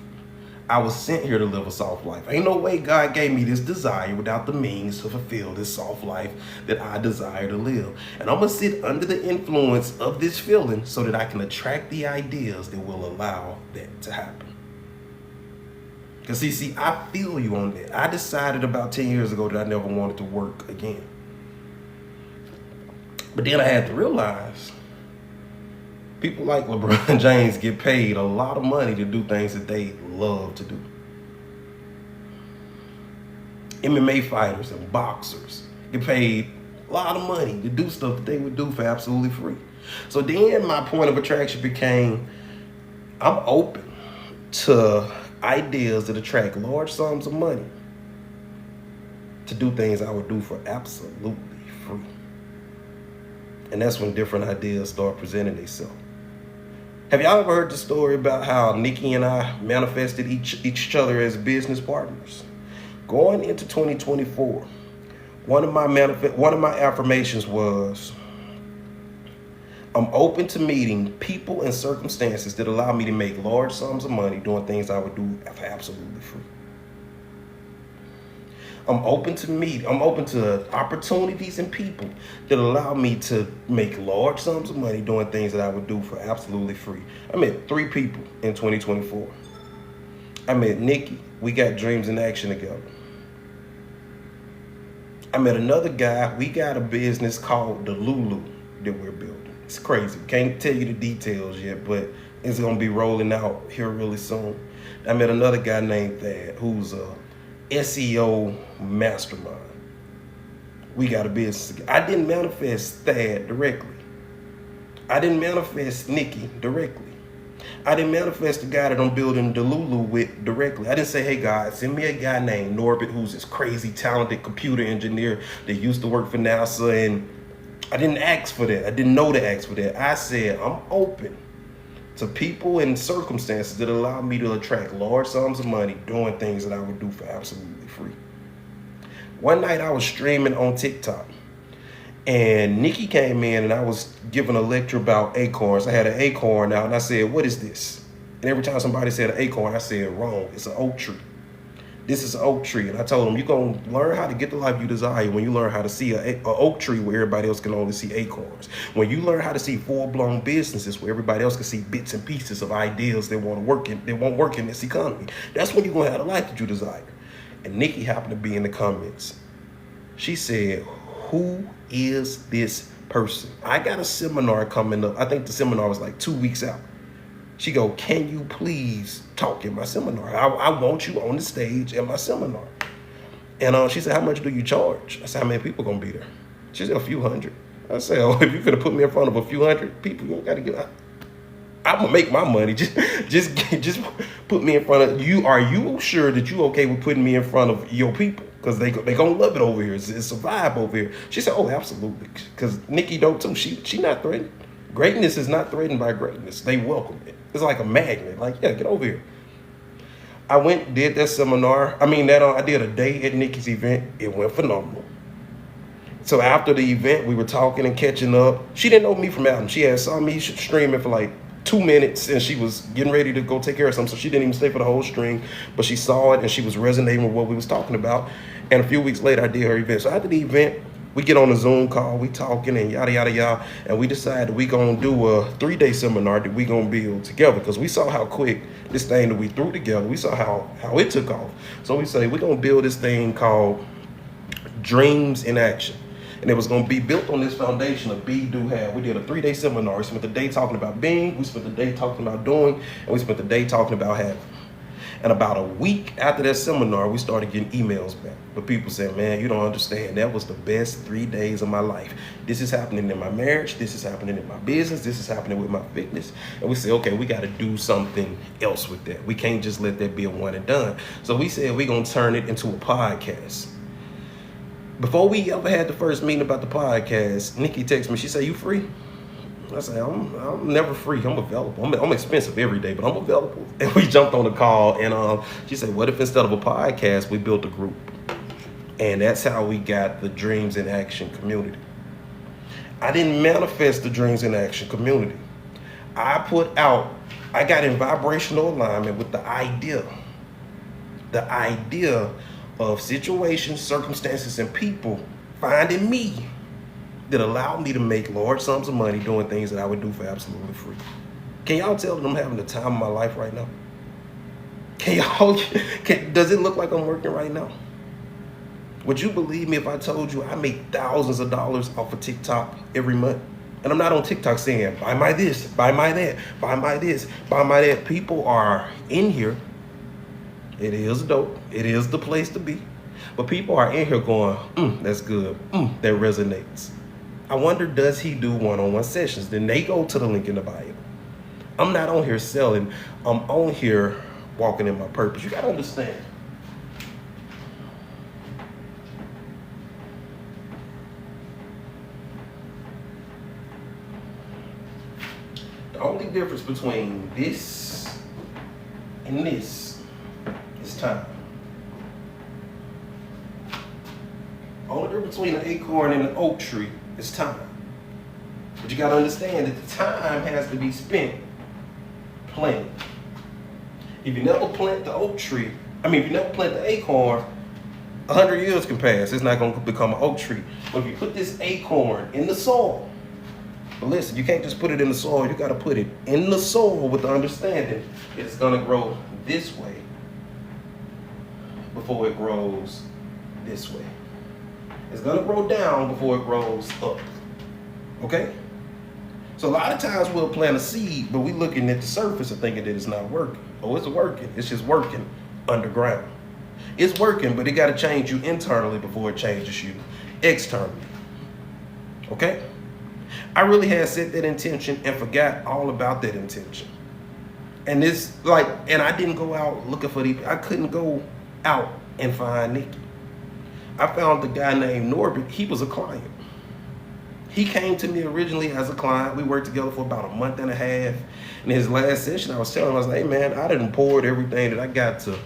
I was sent here to live a soft life. Ain't no way God gave me this desire without the means to fulfill this soft life that I desire to live. And I'm going to sit under the influence of this feeling so that I can attract the ideas that will allow that to happen. Because see, I feel you on that. I decided about 10 years ago that I never wanted to work again. But then I had to realize people like LeBron James get paid a lot of money to do things that they love to do. MMA fighters and boxers get paid a lot of money to do stuff that they would do for absolutely free. So then my point of attraction became, I'm open to ideas that attract large sums of money to do things I would do for absolutely free. And that's when different ideas start presenting themselves. Have y'all ever heard the story about how Nikki and I manifested each other as business partners? Going into 2024, one of my affirmations was, I'm open to meeting people and circumstances that allow me to make large sums of money doing things I would do for absolutely free. I'm open to opportunities and people that allow me to make large sums of money doing things that I would do for absolutely free. I met 3 people in 2024. I met Nikki. We got dreams in action together. I met another guy. We got a business called the Lulu that we're building. It's crazy. Can't tell you the details yet, but it's going to be rolling out here really soon. I met another guy named Thad, who's a SEO mastermind. We got a business. I didn't manifest Thad directly. I didn't manifest Nikki directly. I didn't manifest the guy that I'm building the Lulu with directly. I didn't say, hey, God, send me a guy named Norbert, who's this crazy, talented computer engineer that used to work for NASA. And I didn't ask for that. I didn't know to ask for that. I said, I'm open to people and circumstances that allow me to attract large sums of money doing things that I would do for absolutely free. One night I was streaming on TikTok, and Nikki came in and I was giving a lecture about acorns. I had an acorn out and I said, what is this? And every time somebody said an acorn, I said, wrong. It's an oak tree. This is an oak tree. And I told them, you're going to learn how to get the life you desire when you learn how to see an oak tree where everybody else can only see acorns. When you learn how to see full-blown businesses where everybody else can see bits and pieces of ideas that won't work in this economy. That's when you're going to have the life that you desire. And Nikki happened to be in the comments. She said, who is this person? I got a seminar coming up. I think the seminar was like 2 weeks out. She go, can you please talk in my seminar? I want you on the stage at my seminar. And she said, how much do you charge? I said, how many people going to be there? She said, a few hundred. I said, oh, if you're going to put me in front of a few hundred people, you got to get, I'm going to make my money. Just put me in front of you. Are you sure that you okay with putting me in front of your people? Because they going to love it over here. It's a vibe over here. She said, oh, absolutely. Because Nikki don't too. She not threatened. Greatness is not threatened by greatness. They welcome it. It's like a magnet. Like, yeah, get over here. I went, did that seminar. I did a day at Nikki's event. It went phenomenal. So after the event, we were talking and catching up. She didn't know me from Adam. She had saw me streaming for like 2 minutes and she was getting ready to go take care of something. So she didn't even stay for the whole stream, but she saw it and she was resonating with what we was talking about. And a few weeks later, I did her event. So after the event, We get on a Zoom call, we talking and yada, yada, yada. And we decided we going to do a 3-day seminar that we going to build together because we saw how quick this thing that we threw together, we saw how it took off. So we say we're going to build this thing called Dreams in Action. And it was going to be built on this foundation of be, do, have. We did a 3-day seminar. We spent the day talking about being, we spent the day talking about doing, and we spent the day talking about having. And about a week after that seminar, we started getting emails back. But people said, man, you don't understand. That was the best 3 days of my life. This is happening in my marriage. This is happening in my business. This is happening with my fitness. And we said, okay, we got to do something else with that. We can't just let that be a one and done. So we said we're going to turn it into a podcast. Before we ever had the first meeting about the podcast, Nikki texted me. She said, you free? I said, I'm never free. I'm available. I'm expensive every day, but I'm available. And we jumped on the call, and she said, what if instead of a podcast, we built a group? And that's how we got the Dreams in Action community. I didn't manifest the Dreams in Action community. I got in vibrational alignment with the idea of situations, circumstances, and people finding me that allowed me to make large sums of money doing things that I would do for absolutely free. Can y'all tell that I'm having the time of my life right now? Does it look like I'm working right now? Would you believe me if I told you I make thousands of dollars off of TikTok every month? And I'm not on TikTok saying, buy my this, buy my that, buy my this, buy my that. People are in here. It is dope. It is the place to be. But people are in here going, that's good. That resonates. I wonder, does he do one-on-one sessions? Then they go to the link in the bio. I'm not on here selling. I'm on here walking in my purpose. You got to understand. The only difference between this and this is time. Only difference between an acorn and an oak tree is time. But you got to understand that the time has to be spent planting. If you never plant the oak tree, if you never plant the acorn, 100 years can pass. It's not going to become an oak tree. But if you put this acorn in the soil, but listen, you can't just put it in the soil. You got to put it in the soil with the understanding it's going to grow this way before it grows this way. It's going to grow down before it grows up. Okay? So a lot of times we'll plant a seed, but we're looking at the surface and thinking that it's not working. Oh, it's working. It's just working underground. It's working, but it got to change you internally before it changes you externally. Okay? I really had set that intention and forgot all about that intention. And I didn't go out looking for I couldn't go out and find Nikki. I found a guy named Norbert. He was a client. He came to me originally as a client. We worked together for about a month and a half. In his last session, I was telling him, I was like, hey man, I done poured everything that I got to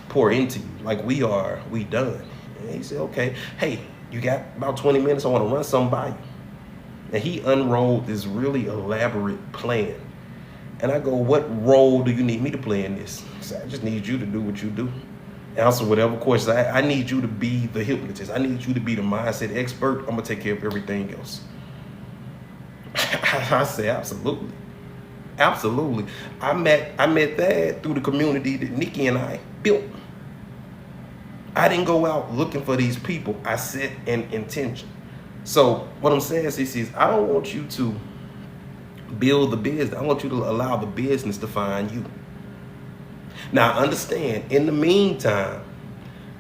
pour into you. Like we done. And he said, okay, hey, you got about 20 minutes. I want to run something by you. And he unrolled this really elaborate plan. And I go, what role do you need me to play in this? He said, I just need you to do what you do. Answer whatever questions. I need you to be the hypnotist. I need you to be the mindset expert. I'm going to take care of everything else. I say, absolutely. Absolutely. I met that through the community that Nikki and I built. I didn't go out looking for these people. I set an intention. So what I'm saying is I don't want you to build the business. I want you to allow the business to find you. Now, understand, in the meantime,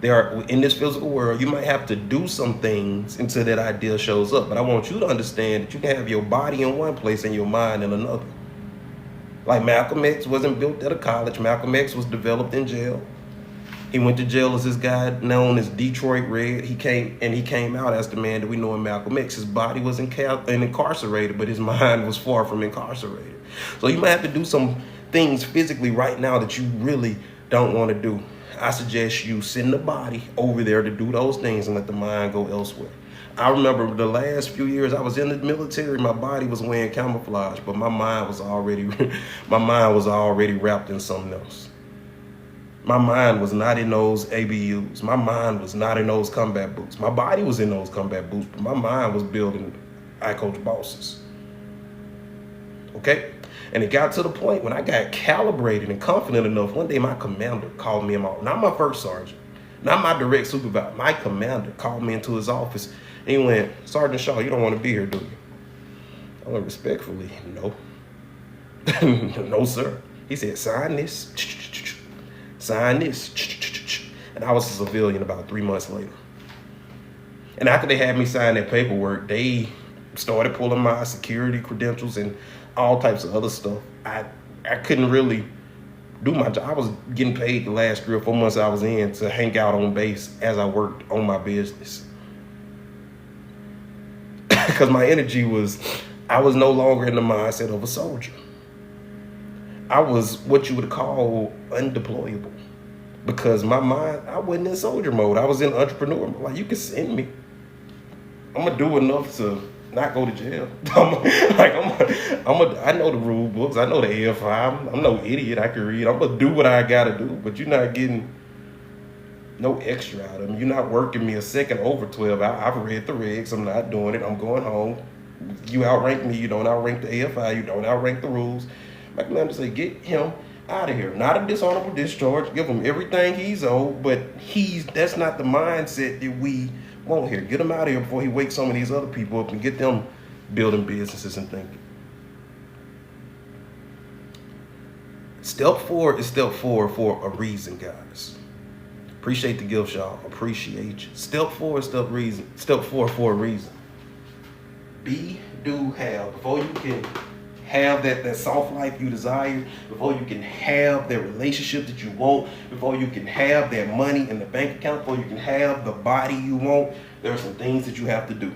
in this physical world, you might have to do some things until that idea shows up. But I want you to understand that you can have your body in one place and your mind in another. Like Malcolm X wasn't built at a college. Malcolm X was developed in jail. He went to jail as this guy known as Detroit Red. He came out as the man that we know in Malcolm X. His body was incarcerated, but his mind was far from incarcerated. So you might have to do some things physically right now that you really don't want to do. I suggest you send the body over there to do those things and let the mind go elsewhere. I remember the last few years I was in the military, my body was wearing camouflage, but my mind was already wrapped in something else. My mind was not in those ABUs. My mind was not in those combat boots. My body was in those combat boots, but my mind was building I coach bosses. Okay? And it got to the point when I got calibrated and confident enough, one day my commander called me in my, not my first sergeant, not my direct supervisor, my commander called me into his office and he went, Sergeant Shaw, you don't want to be here, do you? I went, respectfully, no. No, sir. He said, sign this. Sign this. And I was a civilian about 3 months later. And after they had me sign that paperwork, they started pulling my security credentials and all types of other stuff. I couldn't really do my job. I was getting paid the last 3 or 4 months I was in to hang out on base as I worked on my business. Because my energy was, I was no longer in the mindset of a soldier. I was what you would call undeployable. Because my mind, I wasn't in soldier mode. I was in entrepreneur mode. Like, you can send me. I'm going to do enough to not go to jail. I know the rule books. I know the AFI. I'm no idiot. I can read. I'm going to do what I got to do. But you're not getting no extra out of me. You're not working me a second over 12. I've read the regs. I'm not doing it. I'm going home. You outrank me. You don't outrank the AFI. You don't outrank the rules. My commander say, get him out of here. Not a dishonorable discharge. Give him everything he's owed. But that's not the mindset that we want here. Get him out of here before he wakes some of these other people up and get them building businesses and thinking. Step 4 is step 4 for a reason, guys. Appreciate the gift, y'all. Appreciate you. Step 4 is step 4 for a reason. Be, do, have. Before you can have that soft life you desire, before you can have that relationship that you want, before you can have that money in the bank account, before you can have the body you want, there are some things that you have to do.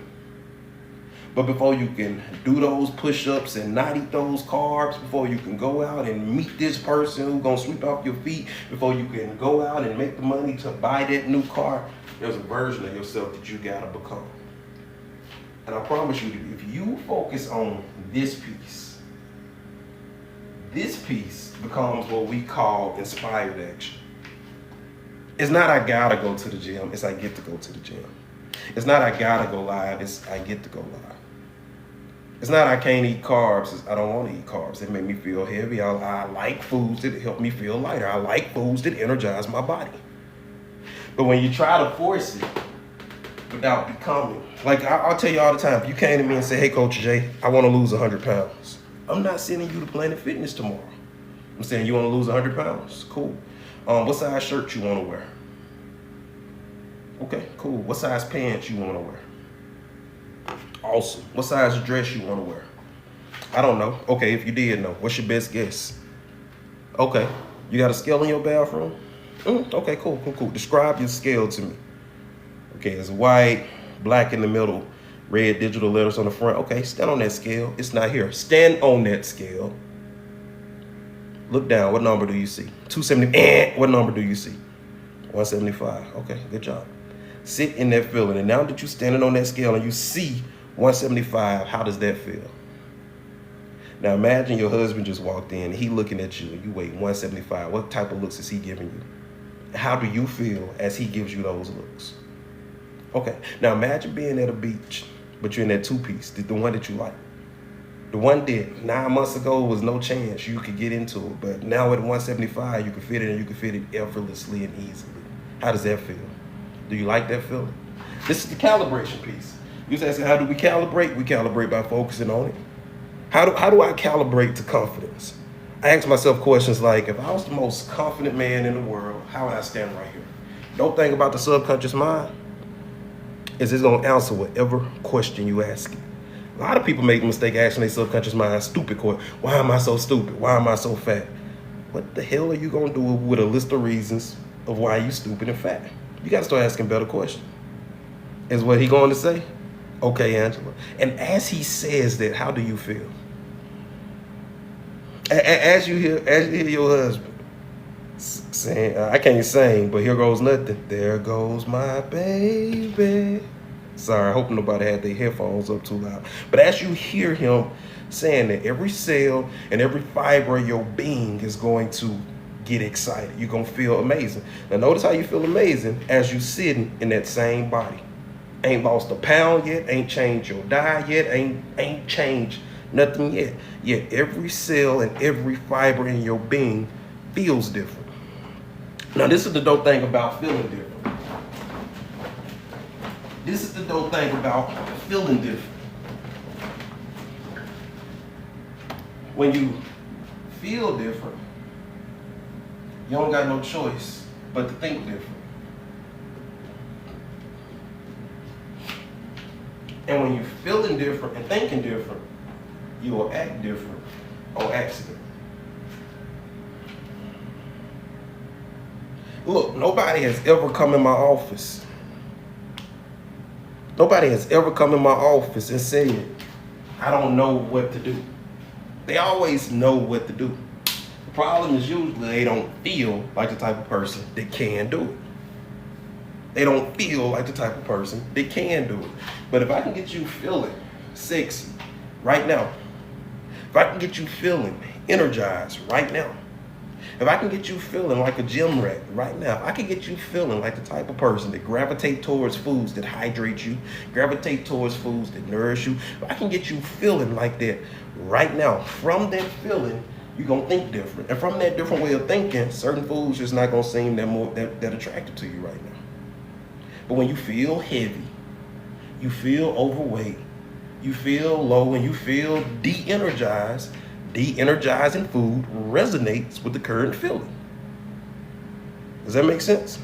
But before you can do those push-ups and not eat those carbs, before you can go out and meet this person who's gonna sweep off your feet, before you can go out and make the money to buy that new car, there's a version of yourself that you gotta become. And I promise you, if you focus on this piece becomes what we call inspired action. It's not I gotta go to the gym, it's I get to go to the gym. It's not I gotta go live, it's I get to go live. It's not I can't eat carbs, it's I don't want to eat carbs. They make me feel heavy. I like foods that help me feel lighter. I like foods that energize my body. But when you try to force it without becoming, like I'll tell you all the time, if you came to me and say, hey, Coach Jay, I want to lose 100 pounds. I'm not sending you to Planet Fitness tomorrow. I'm saying you want to lose 100 pounds? Cool. What size shirt you want to wear? Okay, cool. What size pants you want to wear? Awesome. What size dress you want to wear? I don't know. Okay, if you did know, what's your best guess? Okay, you got a scale in your bathroom? Okay, cool. Describe your scale to me. Okay, it's white, black in the middle, red digital letters on the front. Okay, stand on that scale. It's not here. Stand on that scale. Look down. What number do you see? 270. What number do you see? 175. Okay, good job. Sit in that feeling. And now that you're standing on that scale and you see 175, how does that feel? Now imagine your husband just walked in and he looking at you and you weigh 175. What type of looks is he giving you? How do you feel as he gives you those looks? Okay, now imagine being at a beach, but you're in that two-piece, the one that you like. The one that 9 months ago was no chance you could get into it, but now at 175, you can fit it and you can fit it effortlessly and easily. How does that feel? Do you like that feeling? This is the calibration piece. You say, how do we calibrate? We calibrate by focusing on it. How do I calibrate to confidence? I ask myself questions like, if I was the most confident man in the world, how would I stand right here? Don't think about the subconscious mind. Is it's going to answer whatever question you ask it. A lot of people make the mistake asking their subconscious mind stupid question. Why am I so stupid? Why am I so fat? What the hell are you going to do with a list of reasons of why you stupid and fat? You got to start asking better questions. Is what he going to say? Okay, Angela. And as he says that, how do you feel? As you hear your husband saying, I can't sing, but here goes nothing. There goes my baby. Sorry, I hope nobody had their headphones up too loud. But as you hear him saying that, every cell and every fiber of your being is going to get excited. You're going to feel amazing. Now, notice how you feel amazing as you sitting in that same body. Ain't lost a pound yet, ain't changed your diet yet, ain't changed nothing yet. Yet every cell and every fiber in your being feels different. Now, this is the dope thing about feeling different. This is the dope thing about feeling different. When you feel different, you don't got no choice but to think different. And when you're feeling different and thinking different, you will act different on accident. Look, nobody has ever come in my office. Nobody has ever come in my office and said, I don't know what to do. They always know what to do. The problem is usually they don't feel like the type of person that can do it. They don't feel like the type of person that can do it. But if I can get you feeling sexy right now, if I can get you feeling energized right now, if I can get you feeling like a gym rat right now, if I can get you feeling like the type of person that gravitate towards foods that hydrate you, gravitate towards foods that nourish you, if I can get you feeling like that right now, from that feeling, you're going to think different. And from that different way of thinking, certain foods just not going to seem that attractive to you right now. But when you feel heavy, you feel overweight, you feel low, and you feel de-energized, de-energizing food resonates with the current feeling. Does that make sense?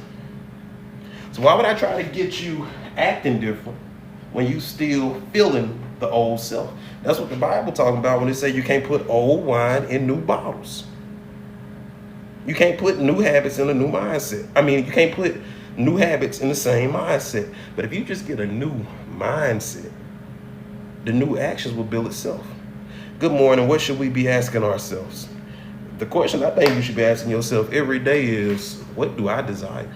So why would I try to get you acting different when you still feeling the old self? That's what the Bible talking about when it say you can't put old wine in new bottles. You can't put new habits in a new mindset. You can't put new habits in the same mindset. But if you just get a new mindset, the new actions will build itself. Good morning. What should we be asking ourselves? The question I think you should be asking yourself every day is, what do I desire?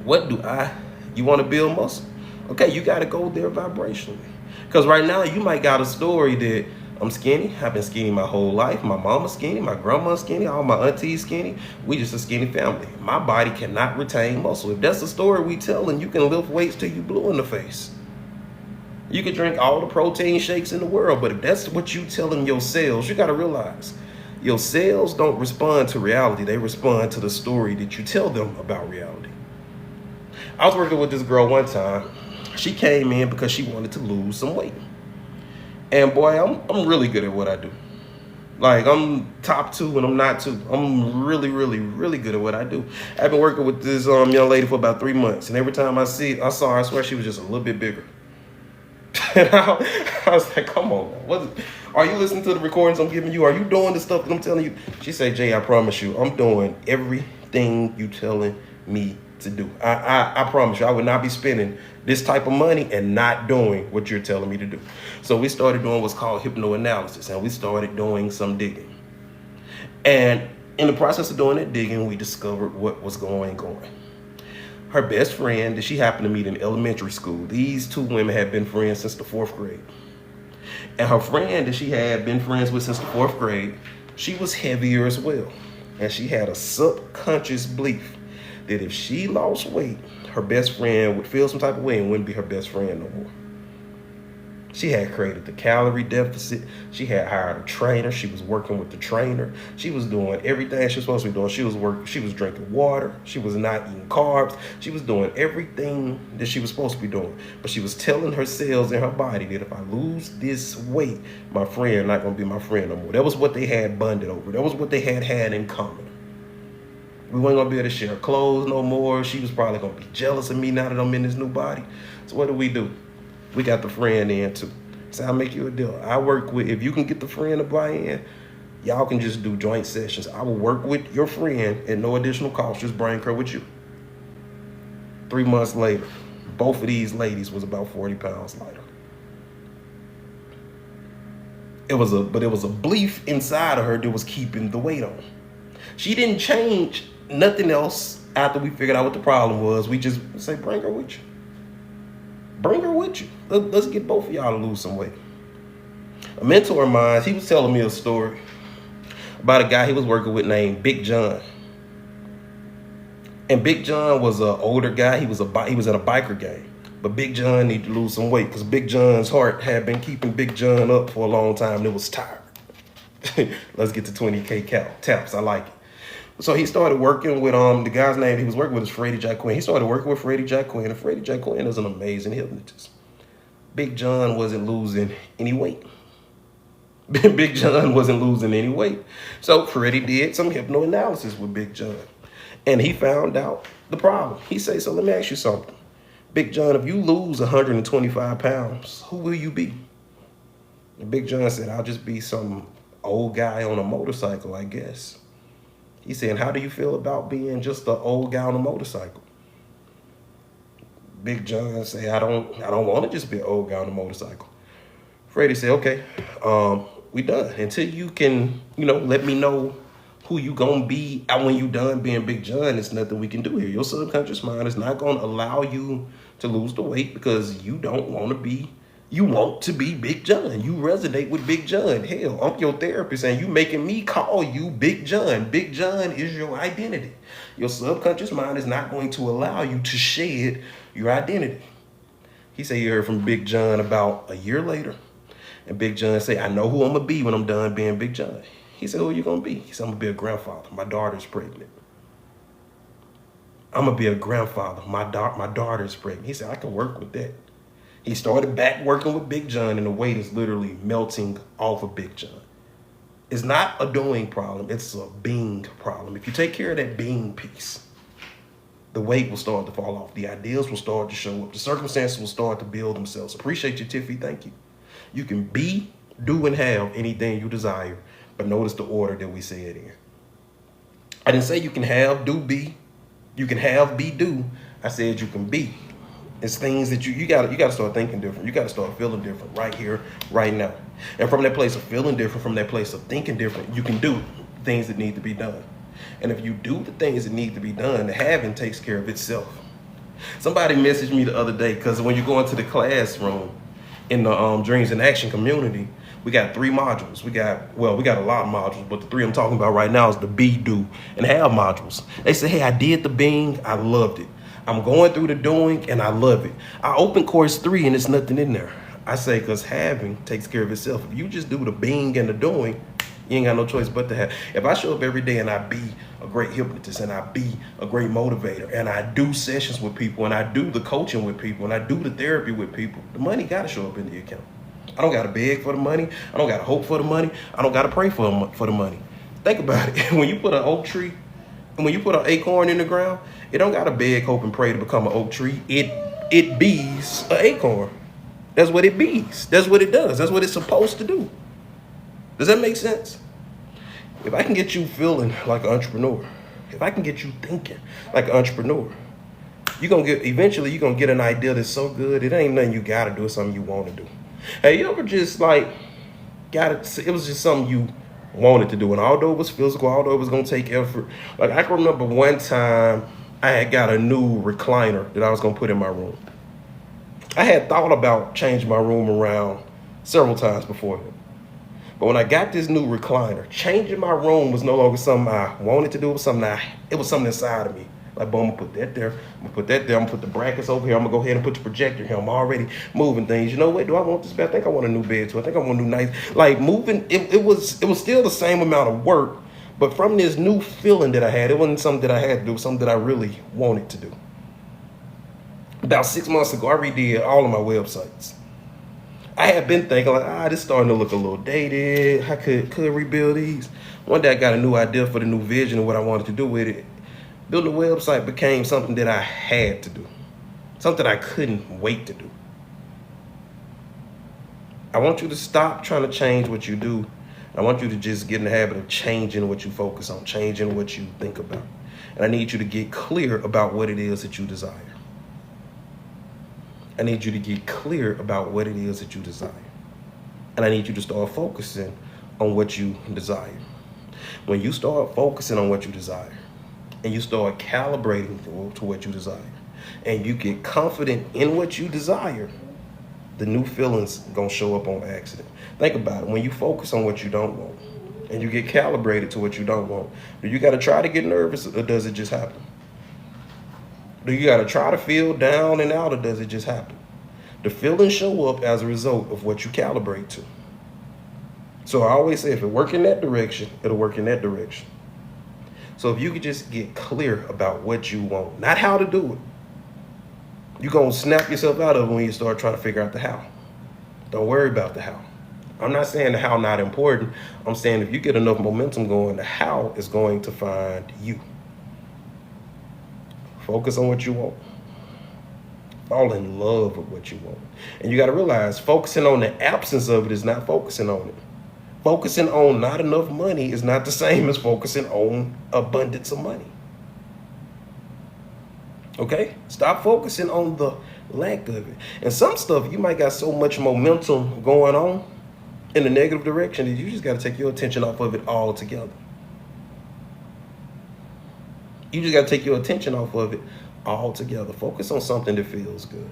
You want to build muscle? Okay, you got to go there vibrationally. Because right now you might got a story that I'm skinny. I've been skinny my whole life. My mama's skinny. My grandma's skinny. All my aunties skinny. We just a skinny family. My body cannot retain muscle. If that's the story we telling, you can lift weights till you blue in the face. You can drink all the protein shakes in the world, but if that's what you telling your cells, you got to realize your cells don't respond to reality. They respond to the story that you tell them about reality. I was working with this girl one time. She came in because she wanted to lose some weight. And boy, I'm really good at what I do. Like, I'm top 2 and I'm not 2. I'm really, really, really good at what I do. I've been working with this young lady for about 3 months. And every time I saw her, I swear she was just a little bit bigger. And I was like, come on, man. Are you listening to the recordings I'm giving you? Are you doing the stuff that I'm telling you? She said, Jay, I promise you, I'm doing everything you telling me to do. I promise you, I would not be spending this type of money and not doing what you're telling me to do. So we started doing what's called hypnoanalysis, and we started doing some digging. And in the process of doing that digging, we discovered what was going on. Her best friend that she happened to meet in elementary school, these two women had been friends since the 4th grade. And her friend that she had been friends with since the 4th grade, she was heavier as well. And she had a subconscious belief that if she lost weight, her best friend would feel some type of way and wouldn't be her best friend no more. She had created the calorie deficit. She had hired a trainer. She was working with the trainer. She was doing everything she was supposed to be doing. She was drinking water. She was not eating carbs. She was doing everything that she was supposed to be doing. But she was telling her cells in her body that if I lose this weight, my friend not going to be my friend no more. That was what they had bonded over. That was what they had in common. We weren't going to be able to share clothes no more. She was probably going to be jealous of me now that I'm in this new body. So what do? We got the friend in too. So I'll make you a deal. I work with, if you can get the friend to buy in, y'all can just do joint sessions. I will work with your friend at no additional cost. Just bring her with you. 3 months later, both of these ladies was about 40 pounds lighter. It was a belief inside of her that was keeping the weight on. She didn't change nothing else after we figured out what the problem was. We just say, bring her with you. Bring her with you. Let's get both of y'all to lose some weight. A mentor of mine, he was telling me a story about a guy he was working with named Big John. And Big John was an older guy. He was in a biker gang. But Big John needed to lose some weight because Big John's heart had been keeping Big John up for a long time and it was tired. Let's get to 20K taps. I like it. So he started working with the guy's name he was working with is Freddie Jacquin. He started working with Freddie Jacquin, and Freddie Jacquin is an amazing hypnotist. Big John wasn't losing any weight. Big John wasn't losing any weight. So Freddie did some hypnoanalysis with Big John. And he found out the problem. He said, so let me ask you something. Big John, if you lose 125 pounds, who will you be? And Big John said, I'll just be some old guy on a motorcycle, I guess. He said, how do you feel about being just an old guy on a motorcycle? Big John said, I don't want to just be an old guy on a motorcycle. Freddie said, okay, we done. Until you can, let me know who you gonna be when you done being Big John, there's nothing we can do here. Your subconscious mind is not gonna allow you to lose the weight because you don't want to be, you want to be Big John. You resonate with Big John. Hell, I'm your therapist and you making me call you Big John. Big John is your identity. Your subconscious mind is not going to allow you to shed your identity. He said he heard from Big John about a year later. And Big John said, I know who I'm gonna be when I'm done being Big John. He said, who are you gonna be? He said, I'm gonna be a grandfather. My daughter's pregnant. I'm gonna be a grandfather. My daughter's pregnant. He said, I can work with that. He started back working with Big John, and the weight is literally melting off of Big John. It's not a doing problem, it's a being problem. If you take care of that being piece, the weight will start to fall off. The ideas will start to show up. The circumstances will start to build themselves. Appreciate you, Tiffy. Thank you. You can be, do, and have anything you desire, but notice the order that we say it in. I didn't say you can have, do, be. You can have, be, do. I said you can be. It's things that you gotta start thinking different. You gotta start feeling different right here, right now. And from that place of feeling different, from that place of thinking different, you can do things that need to be done. And if you do the things that need to be done, the having takes care of itself. Somebody messaged me the other day because when you go into the classroom in the Dreams in Action community, we got 3 modules. We got a lot of modules, but the 3 I'm talking about right now is the be, do, and have modules. They say, hey, I did the being, I loved it. I'm going through the doing, and I love it. I opened course 3, and there's nothing in there. I say, because having takes care of itself. If you just do the being and the doing, you ain't got no choice but to have. If I show up every day and I be a great hypnotist and I be a great motivator and I do sessions with people and I do the coaching with people and I do the therapy with people, the money got to show up in the account. I don't got to beg for the money. I don't got to hope for the money. I don't got to pray for the money. Think about it. When you put an oak tree and when you put an acorn in the ground, it don't got to beg, hope, and pray to become an oak tree. It bees an acorn. That's what it bees. That's what it does. That's what it's supposed to do. Does that make sense? If I can get you feeling like an entrepreneur, if I can get you thinking like an entrepreneur, eventually you're going to get an idea that's so good, it ain't nothing you got to do, it's something you want to do. Hey, you ever just it was just something you wanted to do, and although it was physical, although it was going to take effort, like I can remember one time I had got a new recliner that I was going to put in my room. I had thought about changing my room around several times before that. But when I got this new recliner, changing my room was no longer something I wanted to do. It was something inside of me. Like, boom, I'm gonna put that there. I'm gonna put that there. I'm gonna put the brackets over here. I'm gonna go ahead and put the projector here. I'm already moving things. You know what? Do I want this bed? I think I want a new bed too. I think I want a new nice. Like moving, it was still the same amount of work, but from this new feeling that I had, it wasn't something that I had to do. It was something that I really wanted to do. About 6 months ago, I redid all of my websites. I had been thinking like, this starting to look a little dated. I could rebuild these. One day I got a new idea for the new vision of what I wanted to do with it. Building a website became something that I had to do. Something I couldn't wait to do. I want you to stop trying to change what you do. I want you to just get in the habit of changing what you focus on, changing what you think about. And I need you to get clear about what it is that you desire. I need you to get clear about what it is that you desire. And I need you to start focusing on what you desire. When you start focusing on what you desire, and you start calibrating to what you desire, and you get confident in what you desire, the new feelings gonna show up on accident. Think about it. When you focus on what you don't want, and you get calibrated to what you don't want. Do you got to try to get nervous, or does it just happen? Do you got to try to feel down and out, or does it just happen? The feelings show up as a result of what you calibrate to. So I always say, if it works in that direction, it'll work in that direction. So if you could just get clear about what you want, not how to do it, you're going to snap yourself out of it when you start trying to figure out the how. Don't worry about the how. I'm not saying the how not important. I'm saying if you get enough momentum going, the how is going to find you. Focus on what you want. Fall in love with what you want. And you got to realize focusing on the absence of it is not focusing on it. Focusing on not enough money is not the same as focusing on abundance of money. Okay? Stop focusing on the lack of it. And some stuff, you might got so much momentum going on in the negative direction that you just got to take your attention off of it altogether. You just got to take your attention off of it altogether. Focus on something that feels good.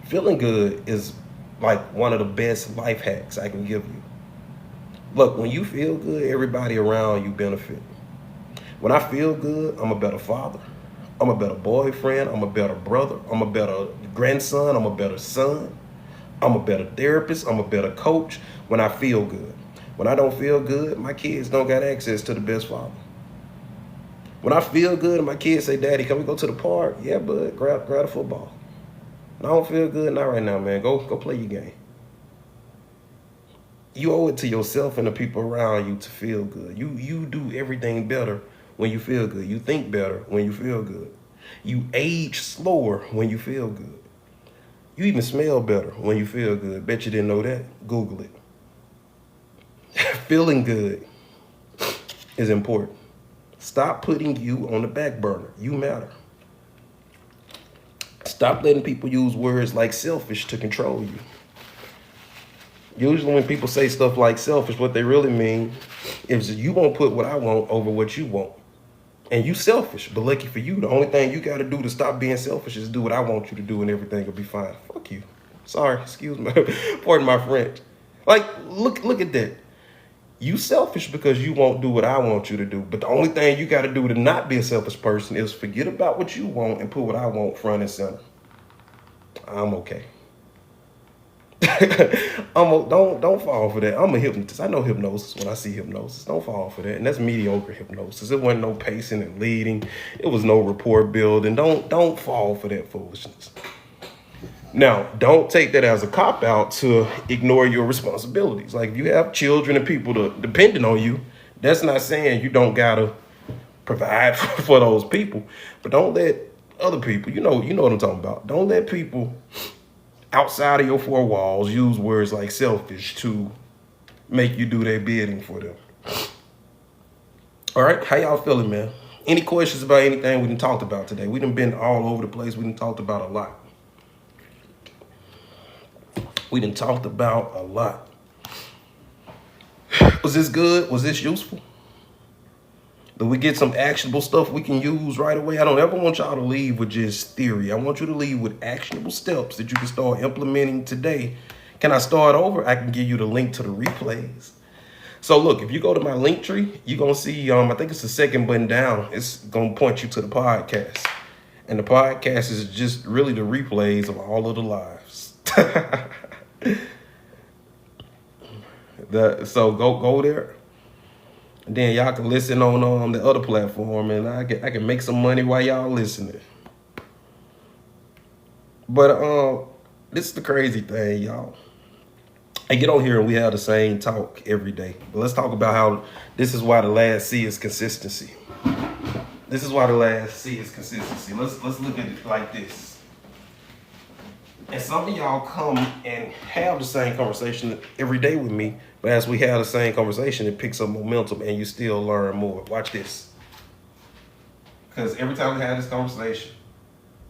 Feeling good is like one of the best life hacks I can give you. Look, when you feel good, everybody around you benefit. When I feel good, I'm a better father. I'm a better boyfriend. I'm a better brother. I'm a better grandson. I'm a better son. I'm a better therapist. I'm a better coach when I feel good. When I don't feel good, my kids don't got access to the best father. When I feel good and my kids say, Daddy, can we go to the park? Yeah, bud, grab the football. I don't feel good, not right now, man. Go play your game. You owe it to yourself and the people around you to feel good. You do everything better when you feel good. You think better when you feel good. You age slower when you feel good. You even smell better when you feel good. Bet you didn't know that. Google it. Feeling good is important. Stop putting you on the back burner. You matter. Stop letting people use words like selfish to control you. Usually when people say stuff like selfish, what they really mean is you won't put what I want over what you want. And you selfish, but lucky for you, the only thing you got to do to stop being selfish is do what I want you to do and everything will be fine. Fuck you. Sorry, excuse me. Pardon my French. Like, look at that. You selfish because you won't do what I want you to do. But the only thing you got to do to not be a selfish person is forget about what you want and put what I want front and center. I'm okay. Don't fall for that. I'm a hypnotist. I know hypnosis when I see hypnosis. Don't fall for that. And that's mediocre hypnosis. It wasn't no pacing and leading. It was no rapport building. Don't fall for that foolishness. Now, don't take that as a cop-out to ignore your responsibilities. Like if you have children and people depending on you, that's not saying you don't gotta provide for those people. But don't let other people, you know what I'm talking about. Don't let people outside of your four walls use words like selfish to make you do their bidding for them. All right, how y'all feeling, man? Any questions about anything we done talked about today? We done been all over the place. We done talked about a lot. Was this good? Was this useful? Did we get some actionable stuff we can use right away? I don't ever want y'all to leave with just theory. I want you to leave with actionable steps that you can start implementing today. Can I start over? I can give you the link to the replays. So look, if you go to my link tree, you're going to see, I think it's the second button down. It's going to point you to the podcast. And the podcast is just really the replays of all of the lives. So go there. And then y'all can listen on the other platform, and I can make some money while y'all listening. But this is the crazy thing, y'all. I get on here and we have the same talk every day. But let's talk about how this is why the last C is consistency. Let's look at it like this. And some of y'all come and have the same conversation every day with me, but as we have the same conversation, it picks up momentum and you still learn more. Watch this. Because every time we have this conversation,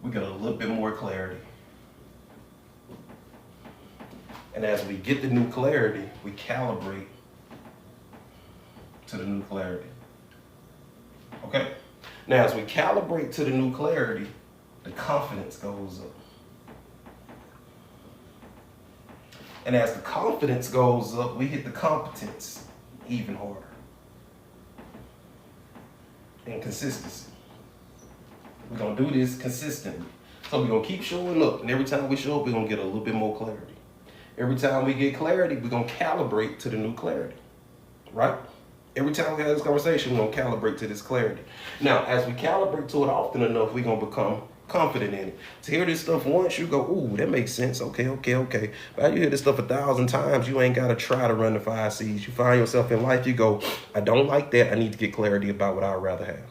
we get a little bit more clarity. And as we get the new clarity, we calibrate to the new clarity. Okay? Now, as we calibrate to the new clarity, the confidence goes up. And as the confidence goes up, we hit the competence. even harder. And consistency. We're going to do this consistently. So we're going to keep showing up. And every time we show up, we're going to get a little bit more clarity. Every time we get clarity, we're going to calibrate to the new clarity. Right? Every time we have this conversation, we're going to calibrate to this clarity. Now, as we calibrate to it often enough, we're going to become confident in it. To hear this stuff once, you go, ooh, that makes sense. Okay. But you hear this stuff 1,000 times, you ain't got to try to run the 5 C's. You find yourself in life, you go, I don't like that. I need to get clarity about what I'd rather have.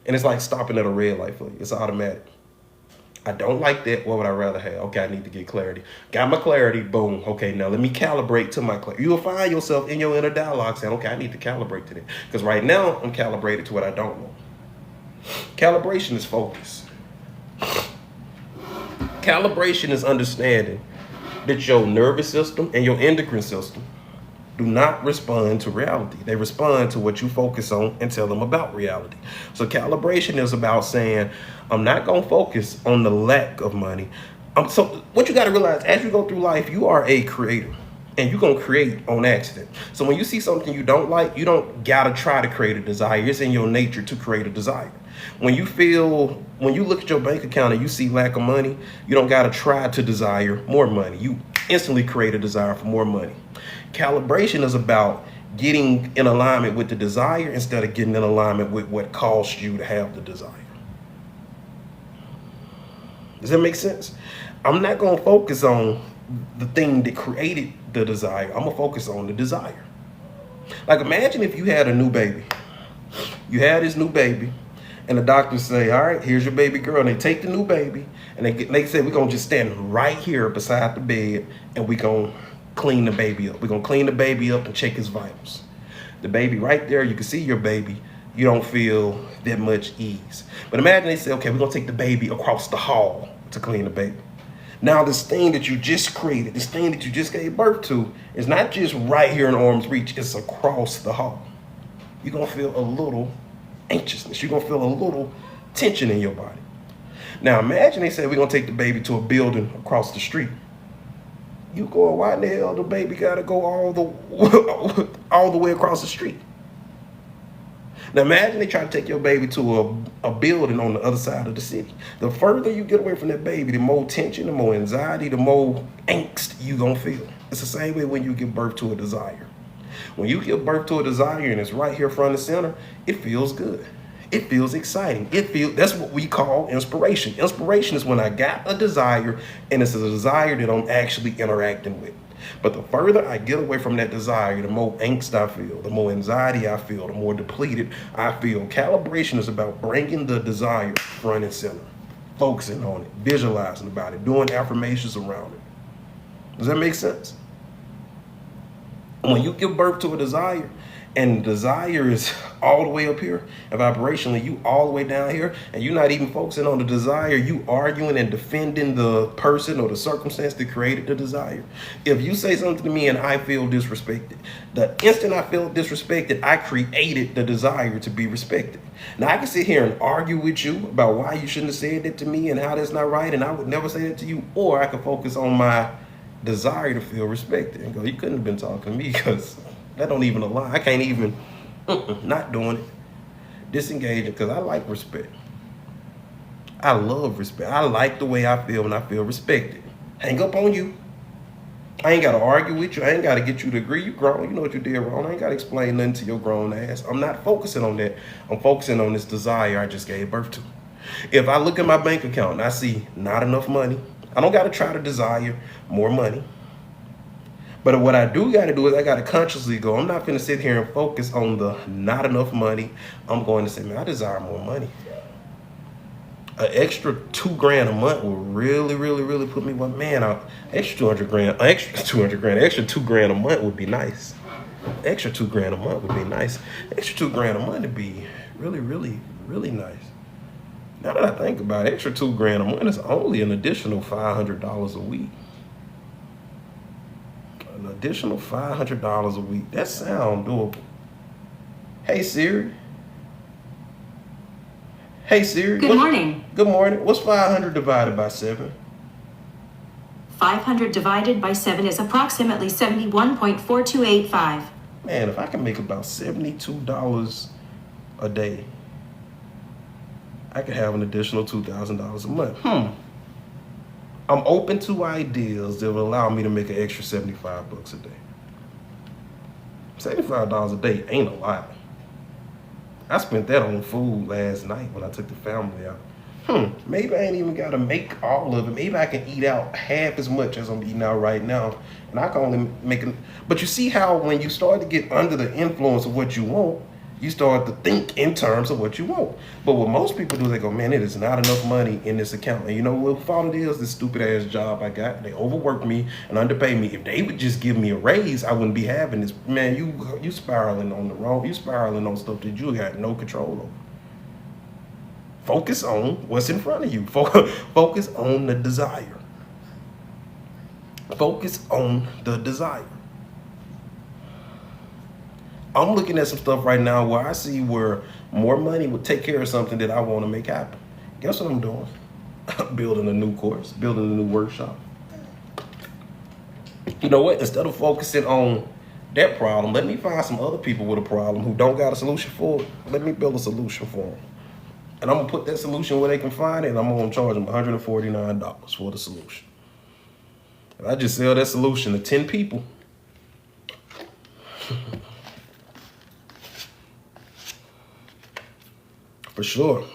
And it's like stopping at a red light for you. It's automatic. I don't like that. What would I rather have? Okay, I need to get clarity. Got my clarity. Boom. Okay, now let me calibrate to my clarity. You'll find yourself in your inner dialogue saying, okay, I need to calibrate to that. Because right now, I'm calibrated to what I don't want. Calibration is focus. Calibration is understanding that your nervous system and your endocrine system do not respond to reality. They respond to what you focus on and tell them about reality. So calibration is about saying, I'm not going to focus on the lack of money. So what you got to realize, as you go through life, you are a creator. And you're going to create on accident. So when you see something you don't like, you don't got to try to create a desire. It's in your nature to create a desire. When you look at your bank account and you see lack of money, you don't got to try to desire more money. You instantly create a desire for more money. Calibration is about getting in alignment with the desire instead of getting in alignment with what caused you to have the desire. Does that make sense? I'm not going to focus on the thing that created the desire. I'm going to focus on the desire. Like imagine if you had a new baby. You had this new baby and the doctors say, all right, here's your baby girl. And they take the new baby and they say, we're going to just stand right here beside the bed and we're going to clean the baby up. We're going to clean the baby up and check his vitals. The baby right there, you can see your baby. You don't feel that much ease. But imagine they say, okay, we're going to take the baby across the hall to clean the baby. Now this thing that you just created, this thing that you just gave birth to is not just right here in arm's reach, it's across the hall. You're going to feel a little anxiousness. You're going to feel a little tension in your body. Now imagine they say we're going to take the baby to a building across the street. You go, why in the hell the baby got to go all the way across the street? Now imagine they try to take your baby to a building on the other side of the city. The further you get away from that baby, the more tension, the more anxiety, the more angst you gonna feel. It's the same way when you give birth to a desire. When you give birth to a desire and it's right here front and center, it feels good. It feels exciting. That's what we call inspiration. Inspiration is when I got a desire and it's a desire that I'm actually interacting with. But the further I get away from that desire, the more angst I feel, the more anxiety I feel, the more depleted I feel. Calibration is about bringing the desire front and center, focusing on it, visualizing about it, doing affirmations around it. Does that make sense? When you give birth to a desire, and desire is all the way up here, and vibrationally you all the way down here, and you're not even focusing on the desire, you arguing and defending the person or the circumstance that created the desire. If you say something to me and I feel disrespected, the instant I feel disrespected, I created the desire to be respected. Now I can sit here and argue with you about why you shouldn't have said that to me and how that's not right, and I would never say that to you, or I can focus on my desire to feel respected and go, you couldn't have been talking to me because that don't even align. I can't even, not doing it. Disengaging, because I like respect. I love respect. I like the way I feel when I feel respected. Hang up on you. I ain't got to argue with you. I ain't got to get you to agree. You grown. You know what you did wrong. I ain't got to explain nothing to your grown ass. I'm not focusing on that. I'm focusing on this desire I just gave birth to. If I look at my bank account and I see not enough money, I don't got to try to desire more money. But what I do got to do is I got to consciously go, I'm not going to sit here and focus on the not enough money. I'm going to say, man, I desire more money. An extra $2,000 a month will really, really, really put me, well, man, extra 200 grand, extra $2,000 a month would be nice. Extra $2,000 a month would be nice. Extra $2,000 a month would be really, really, really nice. Now that I think about it, extra $2,000 a month is only an additional $500 a week. An additional $500 a week. That sounds doable. Hey Siri. Hey Siri.
Good morning.
Good morning. What's 500 divided by 7?
500 divided by 7 is approximately 71.4285.
man, if I can make about $72 a day, I could have an additional $2,000 a month. I'm open to ideas that will allow me to make an extra 75 bucks a day. $75 a day ain't a lot. I spent that on food last night when I took the family out. Maybe I ain't even got to make all of it. Maybe I can eat out half as much as I'm eating out right now. And I can only make it. But you see how when you start to get under the influence of what you want, you start to think in terms of what you want. But what most people do, they go, man, it is not enough money in this account. And you know what fault it is? This stupid ass job I got. They overwork me and underpay me. If they would just give me a raise, I wouldn't be having this. Man, you spiraling on the wrong. You spiraling on stuff that you got no control over. Focus on what's in front of you. Focus on the desire. Focus on the desire. I'm looking at some stuff right now where I see where more money would take care of something that I want to make happen. Guess what I'm doing? Building a new course, building a new workshop. You know what? Instead of focusing on that problem, let me find some other people with a problem who don't got a solution for it. Let me build a solution for them. And I'm going to put that solution where they can find it, and I'm going to charge them $149 for the solution. If I just sell that solution to 10 people, for sure.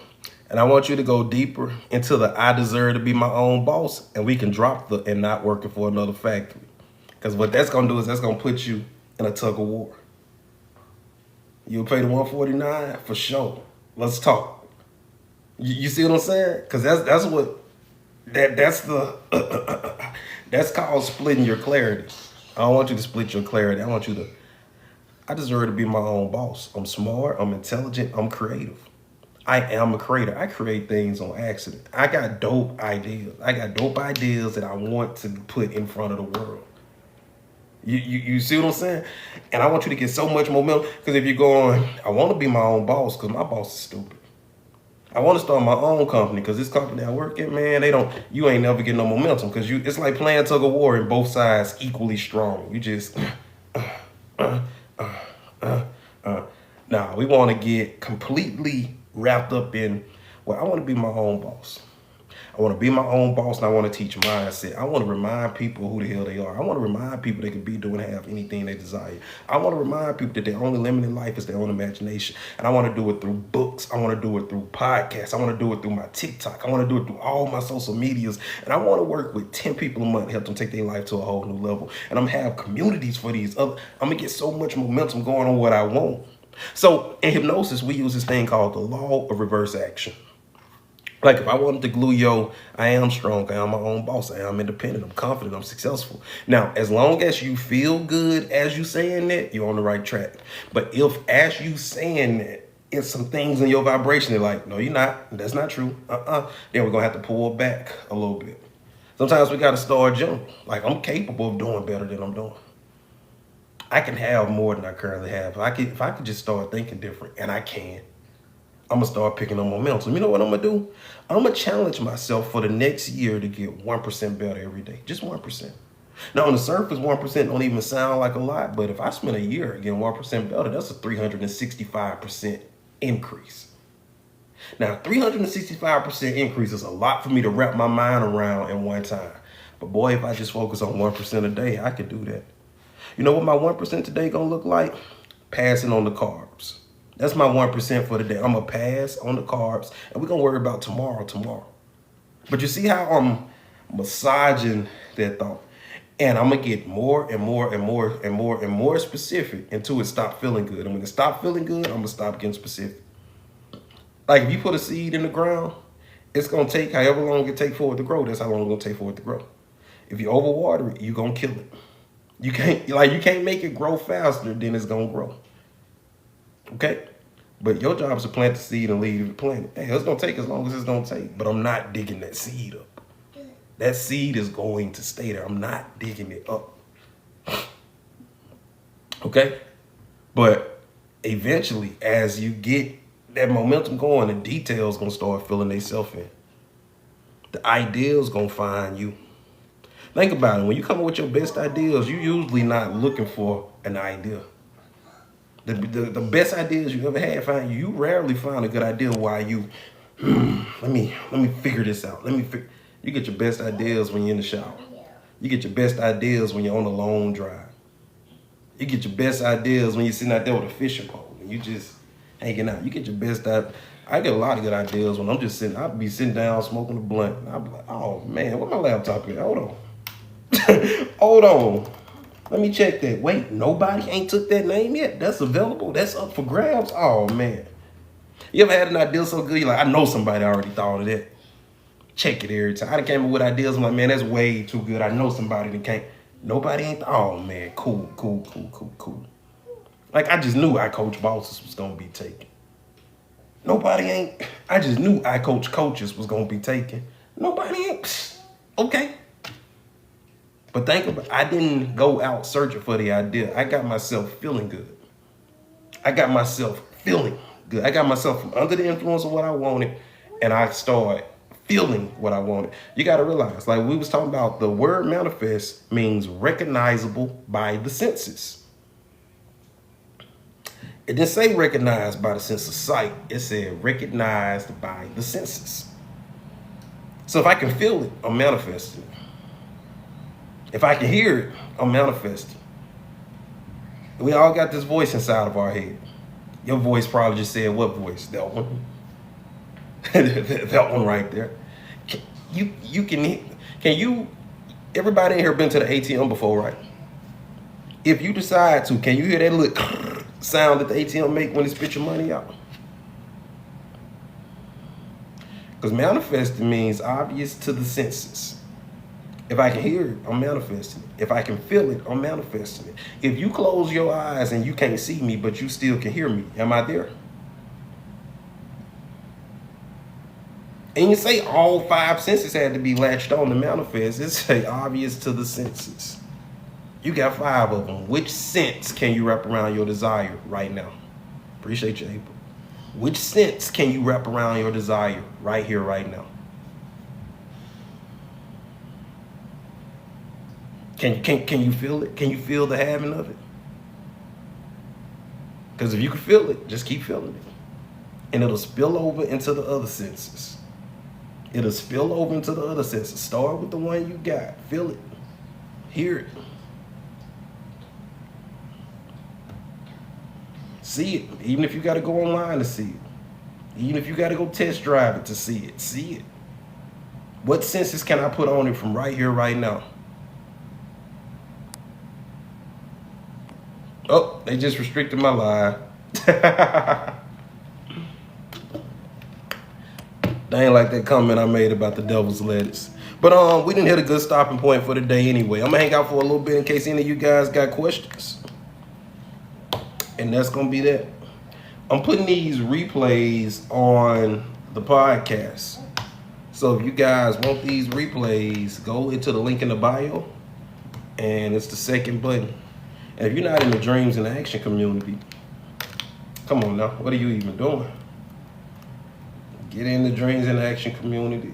And I want you to go deeper into the I deserve to be my own boss, and we can drop the and not working for another factory. Because what that's going to do is that's going to put you in a tug of war. You'll pay the $149 for sure. Let's talk. You see what I'm saying? Because that's what that's the that's called splitting your clarity. I don't want you to split your clarity. I deserve to be my own boss. I'm smart, I'm intelligent, I'm creative. I am a creator. I create things on accident. I got dope ideas. That I want to put in front of the world. You see what I'm saying? And I want you to get so much momentum, because if you're going, I want to be my own boss because my boss is stupid. I want to start my own company because this company I work at, man, you ain't never get no momentum because it's like playing tug of war and both sides equally strong. You just, Nah, we want to get completely wrapped up in, well, I want to be my own boss. I want to be my own boss, and I want to teach mindset. I want to remind people who the hell they are. I want to remind people they can be, do, and have anything they desire. I want to remind people that their only limit in life is their own imagination. And I want to do it through books. I want to do it through podcasts. I want to do it through my TikTok. I want to do it through all my social medias. And I want to work with 10 people a month, help them take their life to a whole new level. And I'm going to have communities for these other. I'm going to get so much momentum going on what I want. So in hypnosis, we use this thing called the law of reverse action. Like if I wanted to glue, I am strong, I am my own boss, I am independent, I'm confident, I'm successful. Now, as long as you feel good as you saying that, you're on the right track. But if as you saying that, it's some things in your vibration, they're like, no, you're not, that's not true, then we're gonna have to pull back a little bit. Sometimes we gotta start general. Like I'm capable of doing better than I'm doing. I can have more than I currently have. If I could just start thinking different, and I can, I'm going to start picking up momentum. You know what I'm going to do? I'm going to challenge myself for the next year to get 1% better every day. Just 1%. Now, on the surface, 1% don't even sound like a lot, but if I spend a year getting 1% better, that's a 365% increase. Now, 365% increase is a lot for me to wrap my mind around in one time. But boy, if I just focus on 1% a day, I could do that. You know what my 1% today going to look like? Passing on the carbs. That's my 1% for the day. I'm going to pass on the carbs, and we're going to worry about tomorrow. But you see how I'm massaging that thought? And I'm going to get more and more specific until it stops feeling good. And when it stops feeling good, I'm going to stop getting specific. Like if you put a seed in the ground, it's going to take however long it takes for it to grow. That's how long it's going to take for it to grow. If you overwater it, you're going to kill it. You can't make it grow faster than it's going to grow. Okay? But your job is to plant the seed and leave the planet. Hey, it's going to take as long as it's going to take. But I'm not digging that seed up. That seed is going to stay there. I'm not digging it up. Okay? But eventually, as you get that momentum going, the details going to start filling themselves in. The ideals going to find you. Think about it. When you come up with your best ideas, you're usually not looking for an idea. The best ideas you ever had, you rarely find a good idea while you, let me figure this out. You get your best ideas when you're in the shower. You get your best ideas when you're on a long drive. You get your best ideas when you're sitting out there with a fishing pole and you just hanging out. You get your best I get a lot of good ideas when I'm just sitting. I'll be sitting down smoking a blunt. And I'll be like, oh man, where my laptop at? Hold on. Hold on. Let me check that. Wait, nobody ain't took that name yet? That's available? That's up for grabs? Oh man. You ever had an idea so good, you're like, I know somebody already thought of that. Check it every time. I done came up with ideas. I'm like, man, that's way too good. I know somebody that can't. Nobody ain't. Oh man, cool. Like I just knew I Coach Bosses was gonna be taken. Nobody ain't. I just knew I Coach Coaches was gonna be taken. Nobody ain't. Okay. But think about it. I didn't go out searching for the idea. I got myself feeling good. I got myself feeling good. I got myself from under the influence of what I wanted, and I started feeling what I wanted. You got to realize, like we was talking about, the word manifest means recognizable by the senses. It didn't say recognized by the sense of sight. It said recognized by the senses. So if I can feel it, I'm manifesting. If I can hear it, I'm manifesting. We all got this voice inside of our head. Your voice probably just said, what voice? That one. That one right there. Everybody in here been to the ATM before, right? If you decide to, can you hear that little sound that the ATM make when it spit your money out? Because manifesting means obvious to the senses. If I can hear it, I'm manifesting it. If I can feel it, I'm manifesting it. If you close your eyes and you can't see me, but you still can hear me, am I there? And you say all 5 senses had to be latched on to manifest. It's say obvious to the senses. You got 5 of them. Which sense can you wrap around your desire right now? Appreciate you, April. Which sense can you wrap around your desire right here, right now? Can you feel it? Can you feel the having of it? Because if you can feel it, just keep feeling it. And it'll spill over into the other senses. It'll spill over into the other senses. Start with the one you got. Feel it. Hear it. See it. Even if you got to go online to see it. Even if you got to go test drive it to see it. See it. What senses can I put on it from right here, right now? Oh, they just restricted my live. They ain't like that comment I made about the devil's lettuce. But we didn't hit a good stopping point for the day anyway. I'm gonna hang out for a little bit in case any of you guys got questions. And that's gonna be that. I'm putting these replays on the podcast. So if you guys want these replays, go into the link in the bio, and it's the second button. And if you're not in the Dreams in Action community, come on now, what are you even doing? Get in the Dreams in Action community.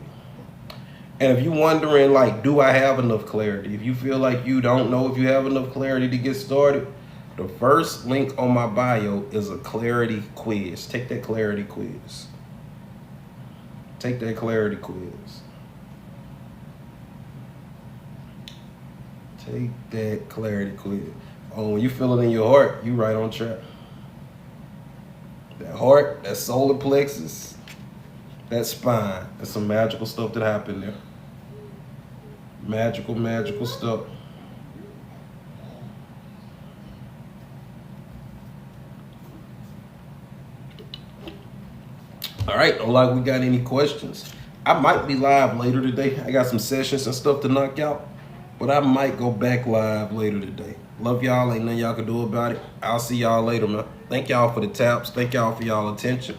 And if you're wondering, like, do I have enough clarity? If you feel like you don't know if you have enough clarity to get started, the first link on my bio is a clarity quiz. Take that clarity quiz. Take that clarity quiz. Take that clarity quiz. Oh, when you feel it in your heart, you right on track. That heart, that solar plexus, that spine. There's some magical stuff that happened there. Magical stuff. All right, don't like we got any questions. I might be live later today. I got some sessions and stuff to knock out, but I might go back live later today. Love y'all. Ain't nothing y'all can do about it. I'll see y'all later, man. Thank y'all for the taps. Thank y'all for y'all attention.